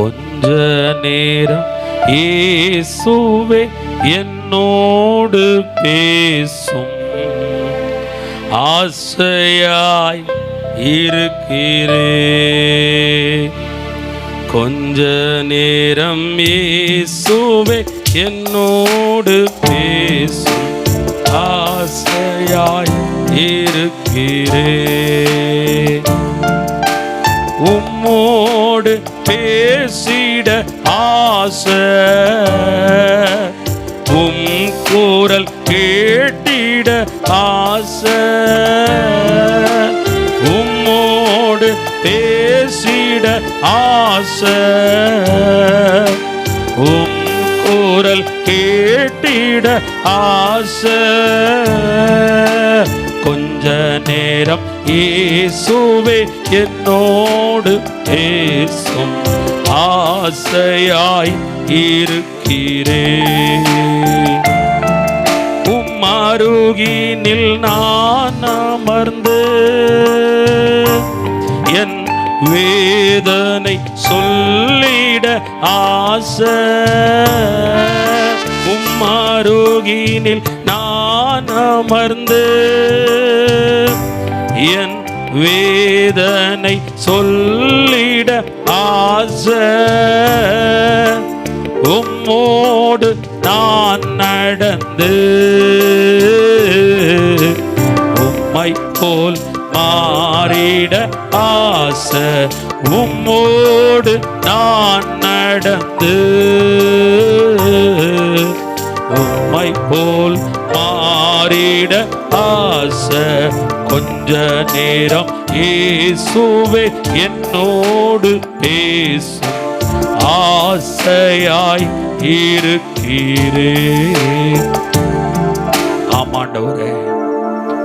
கொஞ்ச நேரம் இயேசுவே என்னோடு பேசும், ஆசையாய் இருக்கிறே. கொஞ்ச நேரம் இயேசுவே என்னோடு பேசும், ஆசையாய் இருக்கிறே. உம்மோடு பேசிட ஆசை, உம் குரல் கேட்டிட ஆசை. உம்மோடு பேசிட ஆசை, உம் குரல் கேட்டிட ஆசை. கொஞ்ச நேரம் இயேசுவே என்னோடு பேசும், ஆசையாய் இருக்கிறே. உம் அருகினில் நான் அமர்ந்து என் வேதனை சொல்லிட ஆசை. உம் அருகினில் நான் அமர்ந்து என் வேதனை சொல்லிட ஆசை. உம்மோடு நான் நடந்து உம்மை போல் மாறிட ஆசை. உம்மோடு நான் நடந்து உம்மை போல் மாறிட ஆசை. கொஞ்ச நேரம் இயேசுவே என்னோடு பேசும், ஆசையாய் இருக்கிறே. ஆமாண்டவரே,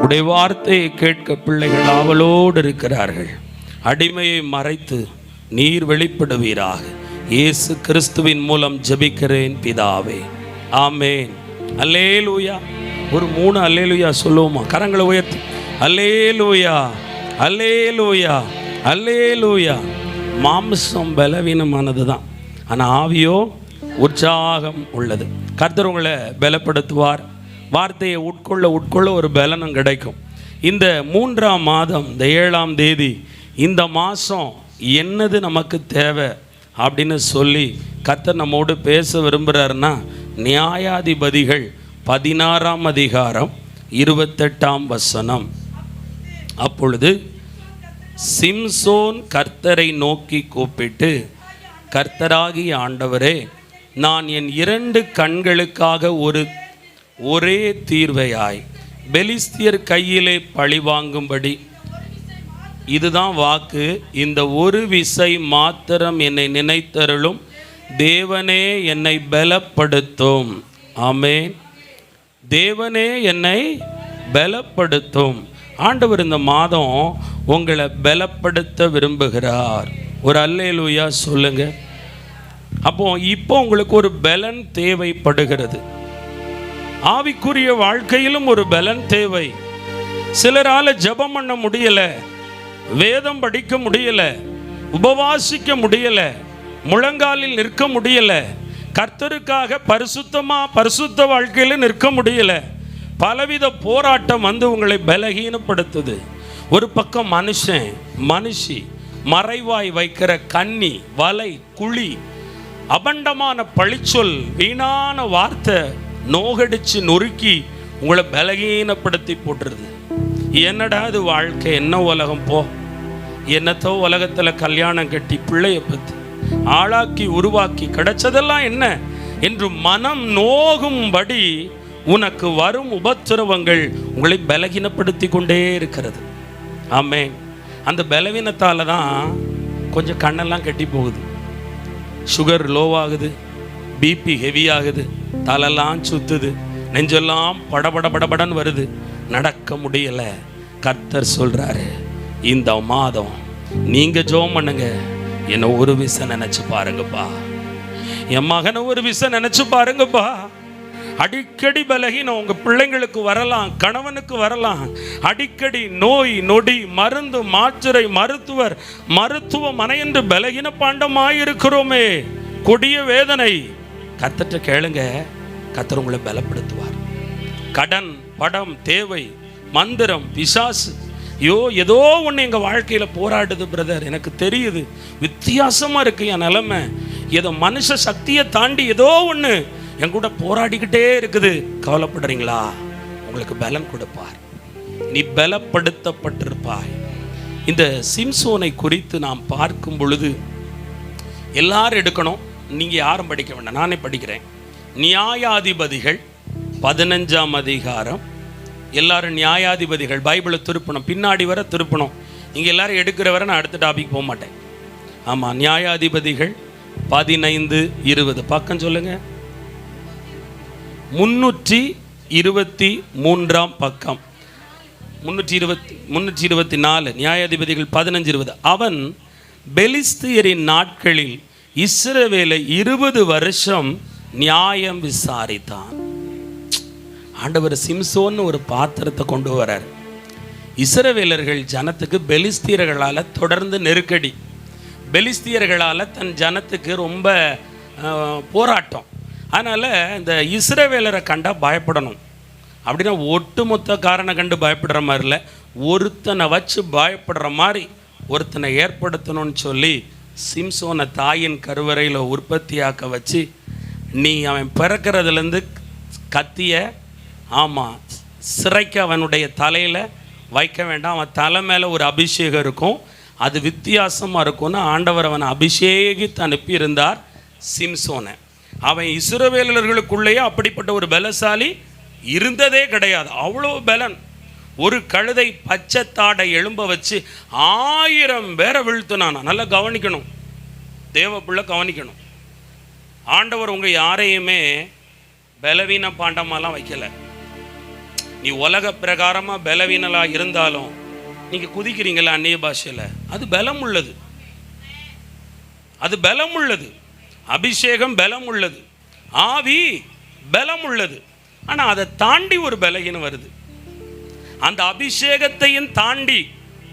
உடைய வார்த்தையை கேட்க பிள்ளைகள் ஆவலோடு இருக்கிறார்கள். அடிமையை மறைத்து நீர் வெளிப்படுவீராக. இயேசு கிறிஸ்துவின் மூலம் ஜெபிக்கிறேன் பிதாவே, ஆமேன். அல்லேலூயா. ஒரு 3 அல்லேலூயா சொல்லுவோமா? கரங்களை உயர்த்தி அல்லேலூயா, அல்லேலூயா, அல்லேலூயா. மாம்சம் பலவீனமானது தான், ஆனால் ஆவியோ உற்சாகம் உள்ளது. கர்த்தர் உங்களை பலப்படுத்துவார். வார்த்தையை உட்கொள்ள ஒரு பலனும் கிடைக்கும். இந்த 3ஆம் மாதம், இந்த 7ஆம் தேதி, இந்த மாதம் என்னது நமக்கு தேவை அப்படின்னு சொல்லி கர்த்தர் நம்மோடு பேச விரும்புகிறாருன்னா, நியாயாதிபதிகள் 16ஆம் அதிகாரம் 28ஆம் வசனம். அப்பொழுது சிம்சோன் கர்த்தரை நோக்கி கூப்பிட்டு, கர்த்தராகிய ஆண்டவரே, நான் என் 2 கண்களுக்காக ஒரே தீர்வையாய் பெலிஸ்தியர் கையிலே பழி வாங்கும்படி, இதுதான் வாக்கு, இந்த ஒரு விசை மாத்திரம் என்னை நினைத்தருளும், தேவனே என்னை பலப்படுத்தும். ஆமென். தேவனே என்னை பலப்படுத்தும். ஆண்டவர் இந்த மாதம் உங்களை பலப்படுத்த விரும்புகிறார். ஒரு அல்லேலூயா சொல்லுங்க. இப்போ உங்களுக்கு ஒரு பலன் தேவைப்படுகிறது. ஆவிக்குரிய வாழ்க்கையிலும் ஒரு பலன் தேவை. சிலரால ஜெபம் பண்ண முடியல, வேதம் படிக்க முடியல, உபவாசிக்க முடியல, முழங்காலில் நிற்க முடியல, கர்த்தருக்காக பரிசுத்த வாழ்க்கையில் நிற்க முடியல. பலவித போராட்டம் வந்து உங்களை பலகீனப்படுத்துது. ஒரு பக்கம் மனுஷி மறைவாய் வைக்கிற கண்ணி, வலை, குழி, அபண்டமான பழிச்சொல், வீணான வார்த்தை நோகடிச்சு நொறுக்கி உங்களை பலகீனப்படுத்தி போட்டுருது. என்னடா இது வாழ்க்கை, என்ன உலகம், போ, என்னத்தோ உலகத்தில் கல்யாணம் கட்டி பிள்ளைய பற்றி ஆளாக்கி உருவாக்கி கிடைச்சதெல்லாம் என்ன என்று மனம் நோகும்படி உனக்கு வரும் உபத்திரவங்கள் உங்களை பலகீனப்படுத்தி கொண்டே இருக்கிறது. ஆமென். அந்த பலவீனத்தால் தான் கொஞ்சம் கண்ணெல்லாம் கட்டி போகுது, சுகர் லோவாகுது, பிபி ஹெவியாகுது, தலையெல்லாம் சுத்துது, நெஞ்செல்லாம் படபடன்னு வருது, நடக்க முடியலை. கர்த்தர் சொல்கிறாரு, இந்த மாதம் நீங்கள் ஜெபம் பண்ணுங்க, என்னை ஒரு விசை நினச்சி பாருங்கப்பா, என் மகனை ஒரு விசை நினச்சி பாருங்கப்பா. அடிக்கடி பலகீனம் உங்க பிள்ளைங்களுக்கு வரலாம், கணவனுக்கு வரலாம். அடிக்கடி நோய் நொடி, மருந்து மாத்திரை, மருத்துவமனை என்று பலகீன பாண்டமாயிருக்கிறோமே. கொடிய வேதனை. கர்த்தர்ட்ட கேளுங்க, கர்த்தர் உங்களை பலப்படுத்துவார். கடன், படம், தேவை, மந்திரம், பிசாசு, ஏதோ ஒன்று எங்கள் வாழ்க்கையில் போராடுது பிரதர், எனக்கு தெரியுது, வித்தியாசமாக இருக்குது என் நிலைமை, ஏதோ மனுஷ சக்தியை தாண்டி ஏதோ ஒன்று என் கூட போராடிக்கிட்டே இருக்குது. கவலைப்படுறீங்களா? உங்களுக்கு பலன் கொடுப்பார். நீ பலப்படுத்தப்பட்டிருப்பாய். இந்த சிம்சோனை குறித்து நாம் பார்க்கும் பொழுது எல்லாரும் எடுக்கணும். நீங்கள் யாரும் படிக்க வேண்டாம், நானே படிக்கிறேன். நியாயாதிபதிகள் 15ஆம் அதிகாரம். எல்லாரும் நியாயாதிபதிகள் பைபிளை திருப்பணும், பின்னாடி வர திருப்பணும். நீங்கள் எல்லாரும் எடுக்கிற வரை நான் அடுத்த டாபிக் போக மாட்டேன். ஆமாம், நியாயாதிபதிகள் 15:20 பக்கம் சொல்லுங்க. 323ஆம் பக்கம், 324. நியாயாதிபதிகள் 15:20. அவன் பெலிஸ்தியரின் நாட்களில் இஸ்ரவேலை 20 வருஷம் நியாயம் விசாரித்தான். ஆண்டவர் சிம்சோன்னு ஒரு பாத்திரத்தை கொண்டு வரார். இஸ்ரவேலர்கள் ஜனத்துக்கு பெலிஸ்தியர்களால் தொடர்ந்து நெருக்கடி, பெலிஸ்தியர்களால் தன் ஜனத்துக்கு ரொம்ப போராட்டம். அதனால் இந்த இஸ்ரவேலரை கண்டா பயப்படணும். அப்படின்னா ஒட்டுமொத்த காரனை கண்டு பயப்படுற மாதிரி இல்லை, ஒருத்தனை வச்சு பயப்படுற மாதிரி ஒருத்தனை ஏற்படுத்தணும்னு சொல்லி சிம்சோனை தாயின் கருவறையில் உற்பத்தியாக்க வச்சு, நீ அவன் பிறக்கிறதுலேருந்து கத்திய சிறைக்கு அவனுடைய தலையில் வைக்க வேண்டாம், அவன் தலை மேலே ஒரு அபிஷேகம் இருக்கும், அது வித்தியாசமாக இருக்கும்னு ஆண்டவர் அவனை அபிஷேகித்து அனுப்பியிருந்தார் சிம்சோனை. அவன் இஸ்ரவேலர்களுக்குள்ளேயே அப்படிப்பட்ட ஒரு பலசாலி இருந்ததே கிடையாது. அவ்வளோ பலன். ஒரு கழுதை பச்சை தாடை எழும்ப வச்சு 1000 பேரை வீழ்த்தினானா. நல்லா கவனிக்கணும், தேவப்புள்ள கவனிக்கணும். ஆண்டவர் உங்கள் யாரையுமே பலவீன பாண்டமாலாம் வைக்கலை. நீ உலக பிரகாரமாக பலவீனலாக இருந்தாலும் நீங்கள் குதிக்கிறீங்களா அந்நிய பாஷையில், அது பலம் உள்ளது, அது பலம் உள்ளது. அபிஷேகம் பலம் உள்ளது, ஆவி பலம் உள்ளது. ஆனால் அதை தாண்டி ஒரு பலகீனம் வருது. அந்த அபிஷேகத்தையும் தாண்டி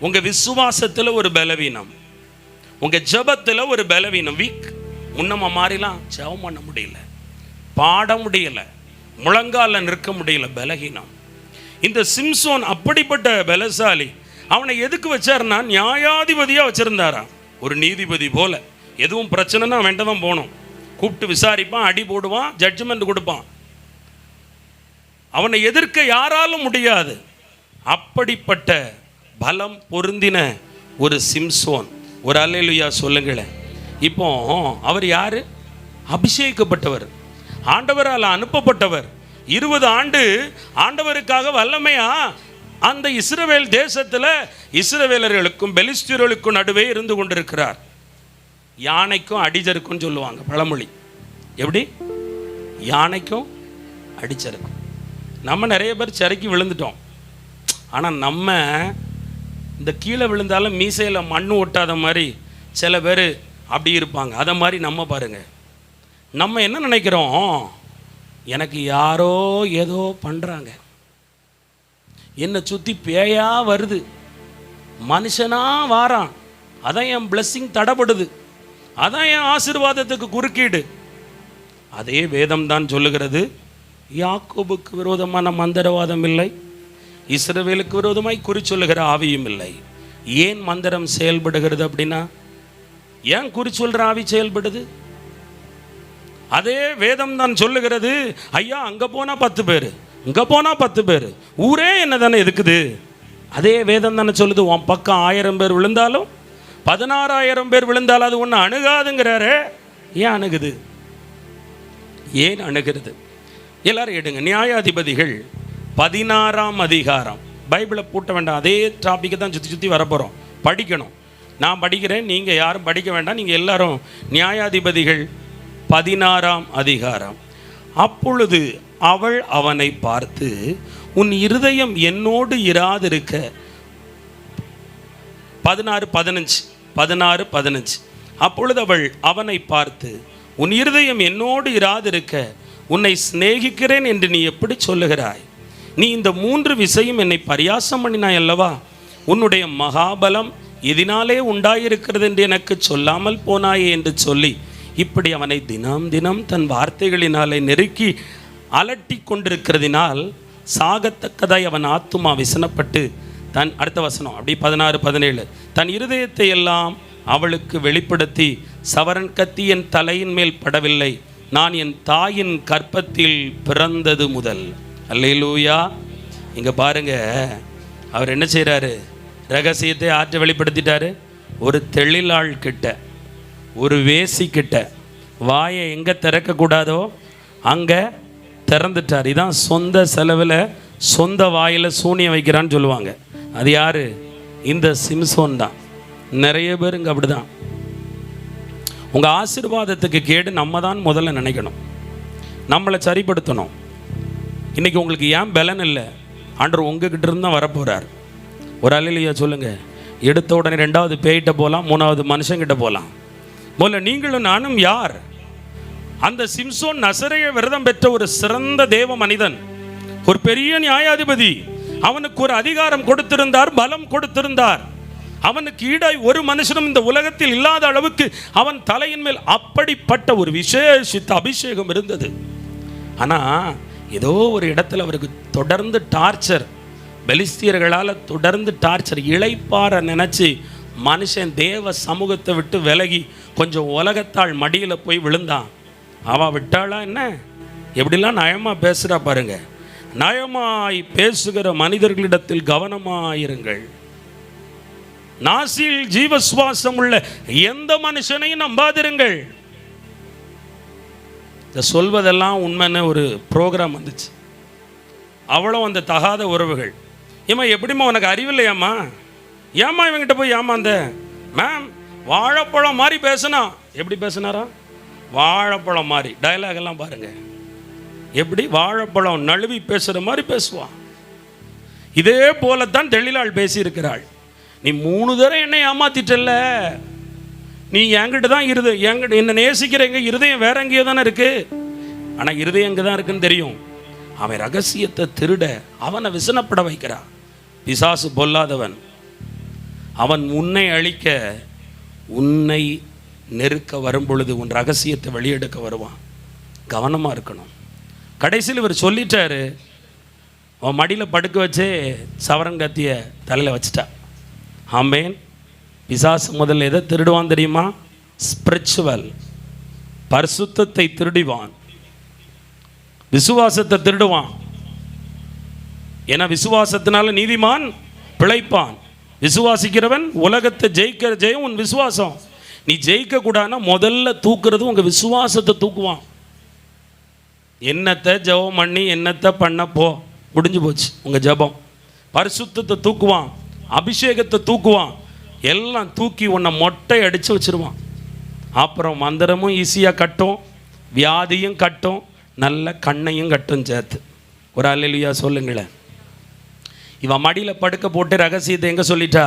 உங்கள் விசுவாசத்தில் ஒரு பலவீனம், உங்கள் ஜெபத்தில் ஒரு பலவீனம், வீக். முன்னமா மாறிலாம் ஜெபம் பண்ண முடியல, பாட முடியல, முழங்கால நிற்க முடியல, பலகீனம். இந்த சிம்சோன் அப்படிப்பட்ட பலசாலி. அவனை எதுக்கு வச்சாருன்னா நியாயாதிபதியாக வச்சிருந்தாரா, ஒரு நீதிபதி போல. எதுவும் பிரச்சனைனா அவன்கிட்ட தான் போகணும், கூப்பிட்டு விசாரிப்பான், அடி போடுவான், ஜட்ஜ்மெண்ட் கொடுப்பான். அவனை எதிர்க்க யாராலும் முடியாது. அப்படிப்பட்ட பலம் பொருந்தின ஒரு சிம்சோன். ஒரு அல்லேலூயா சொல்லுங்களேன். இப்போ அவர் யாரு? அபிஷேகிக்கப்பட்டவர், ஆண்டவரால் அனுப்பப்பட்டவர். 20 ஆண்டு ஆண்டவருக்காக வல்லமையா அந்த இஸ்ரவேல் தேசத்தில் இஸ்ரவேலர்களுக்கும் பெலிஸ்தியர்களுக்கும் நடுவே இருந்து கொண்டிருக்கிறார். யானைக்கும் அடிச்சருக்கும் சொல்லுவாங்க பழமொழி. எப்படி? யானைக்கும் அடிச்சருக்கும். நம்ம நிறைய பேர் சறுக்கி விழுந்துட்டோம். ஆனால் நம்ம இந்த கீழே விழுந்தாலும் மீசையில் மண்ணு ஒட்டாத மாதிரி சில பேர் அப்படி இருப்பாங்க. அதை மாதிரி நம்ம பாருங்க, நம்ம என்ன நினைக்கிறோம், எனக்கு யாரோ ஏதோ பண்ணுறாங்க, என்னை சுற்றி பேயா வருது, மனுஷனா வாரான், அதான் என் பிளெஸ்ஸிங் தடைப்படுது, அதான் என் ஆசீர்வாதத்துக்கு குறுக்கீடு. அதே வேதம் தான் சொல்லுகிறது, யாக்கோபுக்கு விரோதமான மந்திரவாதம் இல்லை, இஸ்ரவேலுக்கு விரோதமாய் குறி சொல்லுகிற ஆவியும் இல்லை. ஏன் மந்திரம் செயல்படுகிறது அப்படின்னா, ஏன் குறி சொல்கிற ஆவி செயல்படுது? அதே வேதம் தான் சொல்லுகிறது, ஐயா அங்கே போனால் 10 பேர், இங்கே போனால் 10 பேர், ஊரே என்ன தானே இருக்குது. அதே வேதம் தானே சொல்லுது, உன் பக்கம் 1000 பேர் விழுந்தாலும் 16000 பேர் விழுந்தாலும் அது ஒன்று அணுகாதுங்கிறாரு. ஏன் அணுகுது? ஏன் அணுகிறது? எல்லாரும் எடுங்க. நியாயாதிபதிகள் 16ஆம் அதிகாரம். பைபிளை பூட்ட வேண்டாம், அதே டாப்பிக்கை தான் சுற்றி சுற்றி வரப்போகிறோம், படிக்கணும். நான் படிக்கிறேன், நீங்கள் யாரும் படிக்க வேண்டாம். நீங்கள் எல்லாரும் நியாயாதிபதிகள் 16ஆம் அதிகாரம். அப்பொழுது அவள் அவனை பார்த்து, உன் இருதயம் என்னோடு இராதிருக்க. 16:15. அப்பொழுது அவள் அவனை பார்த்து, உன் இருதயம் என்னோடு இராதிருக்க உன்னை சிநேகிக்கிறேன் என்று நீ எப்படி சொல்லுகிறாய்? நீ இந்த 3 விஷயம் என்னை பரியாசம் பண்ணினாய் அல்லவா? உன்னுடைய மகாபலம் எதினாலே உண்டாயிருக்கிறது என்று எனக்கு சொல்லாமல் போனாயே என்று சொல்லி இப்படி அவனை தினம் தினம் தன் வார்த்தைகளினாலே நெருக்கி அலட்டி கொண்டிருக்கிறதினால் சாகத்தக்கதாய் அவன் ஆத்துமா விசனப்பட்டு தன் அடுத்த வசனம் அப்படி 16, 17 தன் இருதயத்தை எல்லாம் அவளுக்கு வெளிப்படுத்தி, சவரன் கத்தி என் தலையின் மேல் படவில்லை, நான் என் தாயின் கற்பத்தில் பிறந்தது முதல். அல்லேலூயா. இங்கே பாருங்க, அவர் என்ன செய்கிறாரு? ரகசியத்தை ஆற்ற வெளிப்படுத்திட்டாரு. ஒரு தெளிலாள் கிட்ட, ஒரு வேசி கிட்ட வாயை எங்கே திறக்கக்கூடாதோ அங்கே திறந்துட்டார். இதான் சொந்த செலவில் சொந்த வாயில் சூனியம் வைக்கிறான்னு சொல்லுவாங்க. அது யார்? இந்த சிம்சோன் தான். நிறைய பேர் இங்கே அப்படி தான். உங்கள் ஆசீர்வாதத்துக்கு கேடு நம்ம தான் முதல்ல நினைக்கணும், நம்மளை சரிப்படுத்தணும். இன்றைக்கி உங்களுக்கு ஏன் பலன் இல்லை? ஆண்டவர் உங்ககிட்ட இருந்து தான் வரப்போகிறார். ஒரு அல்லேலூயா சொல்லுங்கள். எடுத்த உடனே 2வது பேய்கிட்ட போகலாம், 3வது மனுஷங்கிட்ட போகலாம். முதல்ல நீங்களும் நானும் யார்? அந்த சிம்சோன் நசரேய விரதம் பெற்ற ஒரு சிறந்த தேவ மனிதன், ஒரு பெரிய நியாயாதிபதி. அவனுக்கு ஒரு அதிகாரம் கொடுத்திருந்தார், பலம் கொடுத்திருந்தார். அவனுக்கு ஈடாய் ஒரு மனுஷனும் இந்த உலகத்தில் இல்லாத அளவுக்கு அவன் தலையின் மேல் அப்படிப்பட்ட ஒரு விசேஷித்த அபிஷேகம் இருந்தது. ஆனால் ஏதோ ஒரு இடத்துல அவருக்கு தொடர்ந்து டார்ச்சர், பெலிஸ்தியர்களால் தொடர்ந்து டார்ச்சர். இளைப்பாற நினச்சி மனுஷன் தேவ சமூகத்தை விட்டு விலகி கொஞ்சம் உலகத்தாள் மடியில் போய் விழுந்தான். அவள் விட்டாளா என்ன? எப்படிலாம் நயமாக பேசுகிறா பாருங்க. நயமாய் பேசுகிற மனிதர்களிடத்தில் கவனமாயிருங்கள். நாசில் ஜீவசுவாசம் உள்ள எந்த மனுஷனையும் நம்பாதிருங்கள். இந்த சொல்வதெல்லாம் உண்மைன்னு ஒரு ப்ரோக்ராம் வந்துச்சு. அவ்வளோ அந்த தகாத உறவுகள். ஏம்மா எப்படிம்மா உனக்கு அறிவில்லையாம்மா? ஏம்மா இவங்கிட்ட போய் ஏமாந்த? மேம் வாழைப்பழம் மாதிரி பேசுனா. எப்படி பேசுனாரா? வாழைப்பழம் மாதிரி. டயலாக் எல்லாம் பாருங்க, எப்படி வாழைப்பழம் நழுவி பேசுகிற மாதிரி பேசுவான். இதே போலத்தான் தெளிலாள் பேசியிருக்கிறாள். நீ 3 தடவை என்னை ஏமாத்திட்டல்ல, நீ என்கிட்ட தான் என்கிட்ட என்ன நேசிக்கிற, எங்க இருதயம் வேற எங்கேயோ தானே இருக்கு. ஆனால் இருதயம் எங்கே தான் இருக்குன்னு தெரியும். அவன் ரகசியத்தை திருட அவனை விசனப்பட வைக்கிறான். பிசாசு பொல்லாதவன். அவன் உன்னை அழிக்க, உன்னை நெருக்க வரும் பொழுது உன் ரகசியத்தை வெளியெடுக்க வருவான். கவனமாக இருக்கணும். கடைசியில் இவர் சொல்லிட்டாரு, அவன் மடியில் படுக்க வச்சே சவரன் கத்திய தலையில் வச்சுட்டா. ஆமேன். பிசாசு முதல்ல எதை திருடுவான் தெரியுமா? ஸ்பிரிச்சுவல், பரிசுத்தத்தை திருடிவான், விசுவாசத்தை திருடுவான். ஏன்னா விசுவாசத்தினால நீதிமான் பிழைப்பான். விசுவாசிக்கிறவன் உலகத்தை ஜெயிக்கிற ஜெயம் உன் விசுவாசம். நீ ஜெயிக்க கூடாதுன்னா முதல்ல தூக்குறது உங்கள் விசுவாசத்தை தூக்குவான். என்னத்தை ஜெபம் பண்ணி என்னத்தை பண்ண போ, முடிஞ்சு போச்சு உங்கள் ஜெபம். பரிசுத்தத்தை தூக்குவான், அபிஷேகத்தை தூக்குவான், எல்லாம் தூக்கி உன்னை மொட்டை அடித்து வச்சுருவான். அப்புறம் மந்திரமும் ஈஸியாக கட்டும், வியாதியும் கட்டும், நல்ல கண்ணையும் கட்டும் சேர்த்து. ஒரு அல்லேலூயா சொல்லுங்களேன். இவன் மடியில் படுக்க போட்டு ரகசியத்தை எங்கே சொல்லிட்டா?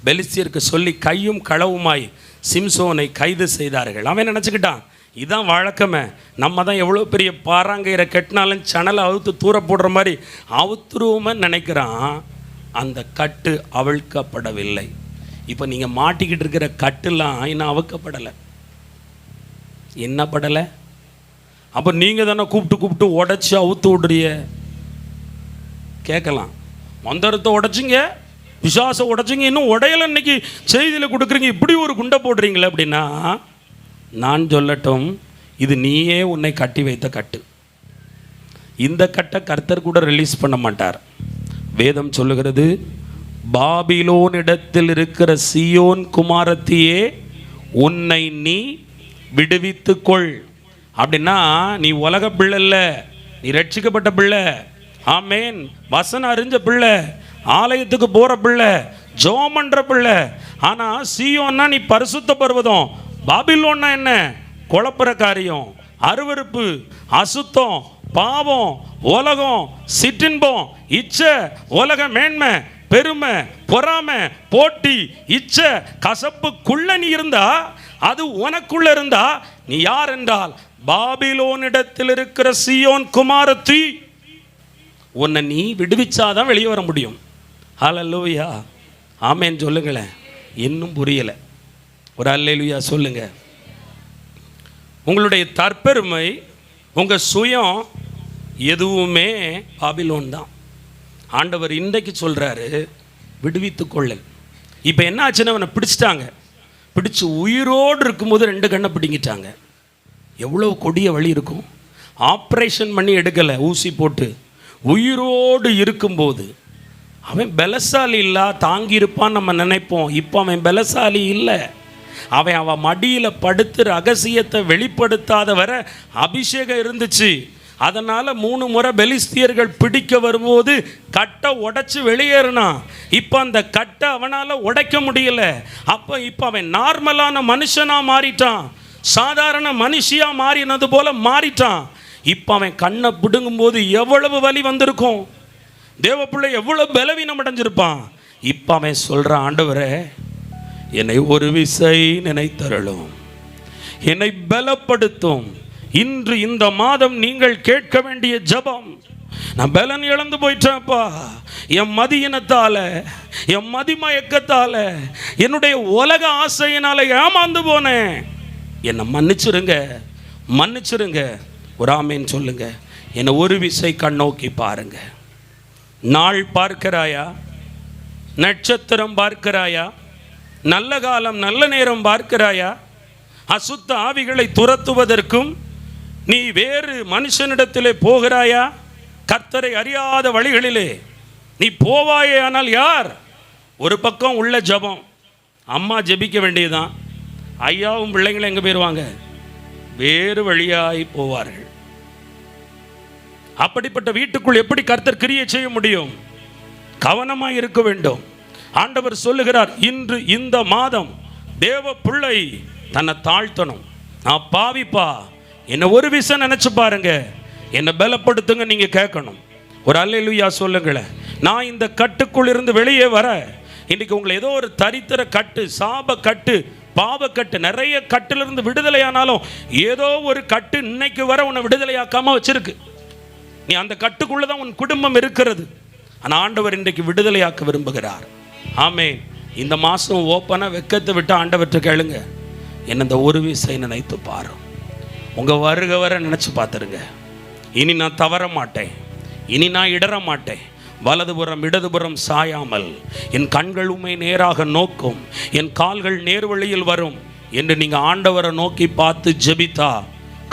பெலிஸ்தியருக்கு சொல்லி கையும் களவுமாய் சிம்சோனை கைது செய்தார்கள். அவன் நினச்சிக்கிட்டான் இதுதான் வழக்கமே, நம்ம தான் எவ்வளோ பெரிய பாறாங்கயிறை கெட்டினாலும் சணலை அவுத்து தூர போடுற மாதிரி அவுத்துருவோமே நினைக்கிறான். அந்த கட்டு அவிழ்க்கப்படவில்லை. இப்போ நீங்கள் மாட்டிக்கிட்டு இருக்கிற கட்டுலாம் இன்னும் அவுக்கப்படலை. என்ன படலை? அப்போ நீங்கள் தானே கூப்பிட்டு உடச்சி அவுத்து விடுறிய கேட்கலாம். மந்திரத்தை உடைச்சிங்க, விசுவாசம் உடைச்சிங்க, இன்னும் உடையலை இன்னைக்கு செய்தியில் கொடுக்குறீங்க, இப்படி ஒரு குண்டை போடுறீங்களே அப்படின்னா நான் சொல்லட்டும், இது நீயே உன்னை கட்டி வைத்த கட்டு. இந்த கட்டை கர்த்தர் கூட ரிலீஸ் பண்ண மாட்டார். வேதம் சொல்லுகிறது, பாபிலோனிடத்தில் இருக்கிற சீயோன் குமாரத்தியே உன்னை நீ விடுவித்துக்கொள். அப்படின்னா நீ உலக பிள்ளை இல்லை, நீ ரட்சிக்கப்பட்ட பிள்ளை. ஆமேன். வசனம் அறிஞ்ச பிள்ளை, ஆலயத்துக்கு போகிற பிள்ளை, ஜெபம் பண்ணுற பிள்ளை. ஆனால் சீயோன்னா நீ பரிசுத்த பர்வதம், பாபிலோன்னா என்ன? குழப்புற காரியம், அருவருப்பு, அசுத்தம், பாவம், உலகம், சிற்றின்பம், இச்சை, உலக மேன்மை, பெருமை, பொறாமை, போட்டி, இச்சை, கசப்புக்குள்ள நீ இருந்தா, அது உனக்குள்ள இருந்தா நீ யார் என்றால் பாபிலோனிடத்தில் இருக்கிற சீயோன் குமாரத்தி, உன்னை நீ விடுவிச்சாதான் வெளியே வர முடியும். ஹல்லேலூயா, ஆமென் சொல்லுங்களேன். இன்னும் புரியலை, ஒரு அல்லேலூயா சொல்லுங்க. உங்களுடைய தற்பெருமை, உங்கள் சுயம் எதுவுமே பாபிலோன் தான். ஆண்டவர் இன்றைக்கு சொல்கிறாரு, விடுவித்து கொள்ளல். இப்போ என்ன ஆச்சுன்னா, அவனை பிடிச்சிட்டாங்க. பிடிச்சி உயிரோடு இருக்கும்போது 2 கண்ணை பிடிங்கிட்டாங்க. எவ்வளோ கொடிய வழி இருக்கும். ஆப்ரேஷன் பண்ணி எடுக்கலை, ஊசி போட்டு. உயிரோடு இருக்கும்போது அவன் பலசாலி இல்லை, தாங்கியிருப்பான்னு நம்ம நினைப்போம். இப்போ அவன் பலசாலி இல்லை. அவன் மடியில் படுத்து ரகசியத்தை வெளிப்படுத்தாத வர அபிஷேகம் இருந்துச்சு. அதனால் 3 முறை பெலிஸ்தியர்கள் பிடிக்க வரும்போது கட்டை உடைச்சி வெளியேறினான். இப்போ அந்த கட்டை அவனால் உடைக்க முடியல. இப்போ அவன் நார்மலான மனுஷனாக மாறிட்டான், சாதாரண மனுஷியாக மாறினது போல மாறிட்டான். இப்போ அவன் கண்ணை பிடுங்கும்போது எவ்வளவு வலி வந்திருக்கும், தேவப்பிள்ளை எவ்வளவு பலவீனம் அடைஞ்சிருப்பான். இப்போ அவன் சொல்கிறான், ஆண்டவரே என்னை ஒரு விசை நினைத்தருளும், என்னை பலப்படுத்தும். இன்று இந்த மாதம் நீங்கள் கேட்க வேண்டிய ஜெபம். நான் பலன் இழந்து போயிட்டேன்ப்பா, என் மதியினத்தால, என் மதிமயக்கத்தால, என்னுடைய உலக ஆசையினால ஏமாந்து போனேன். என்னை மன்னிச்சிருங்க, மன்னிச்சிருங்க. ஒரு ஆமேன் சொல்லுங்க. என்னை ஒரு விசை கண்ணோக்கி பாருங்க. நாள் பார்க்கிறாயா? நட்சத்திரம் பார்க்கிறாயா? நல்ல காலம் நல்ல நேரம் பார்க்கிறாயா? அசுத்த ஆவிகளை துரத்துவதற்கும் நீ வேறு மனுஷனிடத்திலே போகிறாயா? கர்த்தரை அறியாத வழிகளிலே நீ போவாயே. ஆனால் யார்? ஒரு பக்கம் உள்ள ஜெபம், அம்மா ஜெபிக்க வேண்டியதுதான். ஐயாவும் பிள்ளைங்களும் எங்கே போயிடுவாங்க? வேறு வழியாய் போவார்கள். அப்படிப்பட்ட வீட்டுக்குள் எப்படி கர்த்தர் கிரியை செய்ய முடியும்? கவனமாய் இருக்க வேண்டும். ஆண்டவர் சொல்லுகிறார், இன்று இந்த மாதம் தேவ பிள்ளை தன்னை தாழ்த்தணும். நான் பாவிப்பா, என்னை ஒரு விஷயம் நினைச்சு பாருங்க, என்னை பலப்படுத்துங்க நீங்க கேட்கணும். ஒரு அல்லேலூயா சொல்லுங்களேன். நான் இந்த கட்டுக்குள் இருந்து வெளியே வர, இன்னைக்கு உங்களை ஏதோ ஒரு தரித்திர கட்டு, சாப கட்டு, பாவக்கட்டு, நிறைய கட்டிலிருந்து விடுதலையானாலும் ஏதோ ஒரு கட்டு இன்னைக்கு வர உன்னை விடுதலையாக்காம வச்சிருக்கு. நீ அந்த கட்டுக்குள்ளதான் உன் குடும்பம் இருக்கிறது. ஆனால் ஆண்டவர் இன்றைக்கு விடுதலையாக்க விரும்புகிறார். ஆமென். இந்த மாதம் ஓப்பனாக வெக்கத்தை விட்டு ஆண்டவற்றை கேளுங்க, என்ன இந்த ஒரு விசை நினைத்து பாரு. உங்கள் வருக வர நினச்சி பார்த்துருங்க. இனி நான் தவற மாட்டேன், இனி நான் இடற மாட்டேன். வலதுபுறம் இடதுபுறம் சாயாமல் என் கண்கள் உம்மை நேராக நோக்கும், என் கால்கள் நேர்வழியில் வரும் என்று நீங்கள் ஆண்டவரை நோக்கி பார்த்து ஜெபித்தா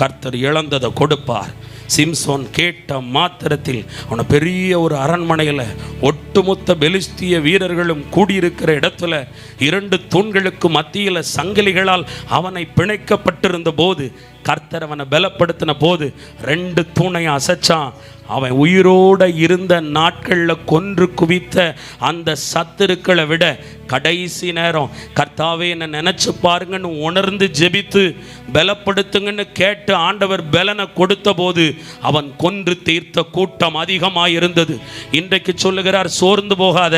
கர்த்தர் இழந்ததை கொடுப்பார். சிம்சோன் கேட்ட மாத்திரத்தில் அவனை பெரிய ஒரு அரண்மனையில் ஒட்டுமொத்த பெலிஸ்திய வீரர்களும் கூடியிருக்கிற இடத்துல 2 தூண்களுக்கு மத்தியில் சங்கிலிகளால் அவனை பிணைக்கப்பட்டிருந்த போது கர்த்தர் அவனை பலப்படுத்தின போது 2 தூணை அசைச்சான். அவன் உயிரோடு இருந்த நாட்களில் கொன்று குவித்த அந்த சத்துருக்களை விட கடைசி நேரம் கர்த்தாவே என்னை நினச்சி பாருங்கன்னு உணர்ந்து ஜெபித்து பலப்படுத்துங்கன்னு கேட்டு ஆண்டவர் பலனை கொடுத்த போது அவன் கொன்று தீர்த்த கூட்டம் அதிகமாக இருந்தது. இன்றைக்கு சொல்லுகிறார், சோர்ந்து போகாத.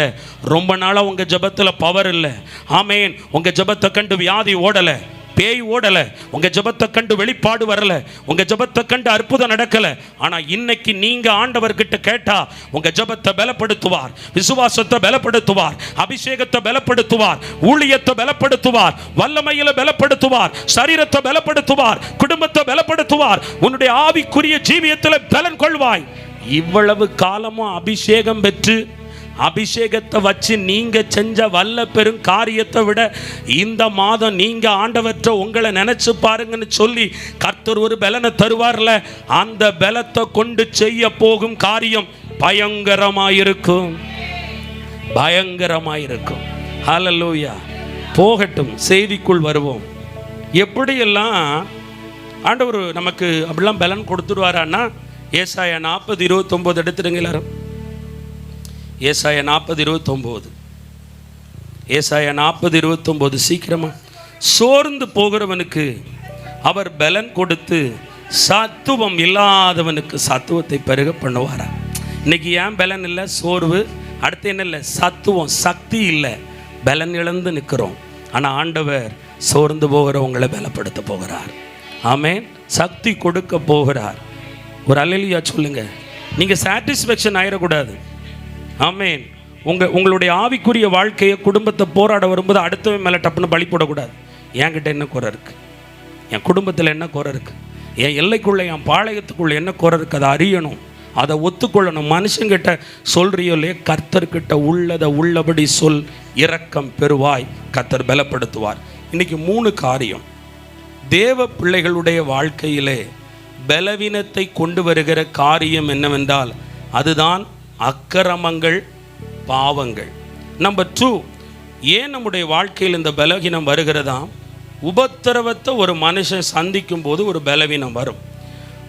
ரொம்ப நாளாக உங்கள் ஜெபத்தில் பவர் இல்லை. ஆமேன். உங்கள் ஜெபத்தை கண்டு வியாதி ஓடலை, பேய் ஓடல, உங்க ஜெபத்தை கண்டு வெளிப்பாடு வரல, உங்க ஜெபத்தை கண்டு அற்புதம் நடக்கல. ஆனா இன்னைக்கு நீங்க ஆண்டவர்கிட்ட கேட்டா உங்க ஜெபத்தை பலப்படுத்துவார், விசுவாசத்தை பலப்படுத்துவார், அபிஷேகத்தை பலப்படுத்துவார், ஊழியத்தை பலப்படுத்துவார், வல்லமையில பலப்படுத்துவார், சரீரத்தை பலப்படுத்துவார், குடும்பத்தை பலப்படுத்துவார். உன்னுடைய ஆவிக்குரிய ஜீவியத்தில் பலன் கொள்வாய். இவ்வளவு காலமும் அபிஷேகம் பெற்று அபிஷேகத்தை வச்சு நீங்க செஞ்ச வல்ல பெரும் காரியத்தை விட இந்த மாதம் நீங்க ஆண்டவற்ற உங்களை நினைச்சு பாருங்கன்னு சொல்லி கர்த்தர் ஒரு பலனை தருவார்ல, அந்த பலத்தை கொண்டு செய்ய போகும் காரியம் பயங்கரமாயிருக்கும், பயங்கரமாயிருக்கும். ஹல்லேலூயா. போகட்டும், செய்திக்குள் வருவோம். எப்படியெல்லாம் ஆண்டவர் நமக்கு அப்படிலாம் பலன் கொடுத்துருவாரான்னா, ஏசாயா 40:29 எடுத்துடுங்க எல்லாரும். ஏசாயா 40:29, ஏசாயா 40:29. சீக்கிரமா. சோர்ந்து போகிறவனுக்கு அவர் பலன் கொடுத்து சத்துவம் இல்லாதவனுக்கு சத்துவத்தை பெருக பண்ணுவாரா. இன்னைக்கு ஏன் பலன் இல்லை? சோர்வு. அடுத்து என்ன இல்லை? சத்துவம், சக்தி இல்லை, பலன் இழந்து நிற்கிறோம். ஆனால் ஆண்டவர் சோர்ந்து போகிறவங்களை பலப்படுத்த போகிறார். ஆமென். சக்தி கொடுக்க போகிறார். ஒரு அல்லேலூயா சொல்லுங்க. நீங்கள் சாட்டிஸ்ஃபேக்ஷன் ஆயிடக்கூடாது. ஆமேன். உங்களுடைய ஆவிக்குரிய வாழ்க்கையை, குடும்பத்தை போராட வரும்போது அடுத்தவன் மேலே டப்புன்னு பலி போடக்கூடாது. என்கிட்ட என்ன குறை இருக்குது, என் குடும்பத்தில் என்ன குறை இருக்குது, என் எல்லைக்குள்ளே, என் பாளையத்துக்குள்ளே என்ன குறை இருக்குது, அதை அறியணும், அதை ஒத்துக்கொள்ளணும். மனுஷங்கிட்ட சொல்றியோ இல்லையே, கர்த்தர்கிட்ட உள்ளதை உள்ளபடி சொல், இரக்கம் பெறுவாய், கர்த்தர் பலப்படுத்துவார். இன்றைக்கி 3 காரியம் தேவ பிள்ளைகளுடைய வாழ்க்கையிலே பலவீனத்தை கொண்டு வருகிற காரியம் என்னவென்றால் அதுதான் அக்கிரமங்கள், பாவங்கள். நம்பர் 2, ஏன் நம்முடைய வாழ்க்கையில் இந்த பலவீனம் வருகிறதா? உபத்திரவத்தை ஒரு மனுஷன் சந்திக்கும் போது ஒரு பலவீனம் வரும்.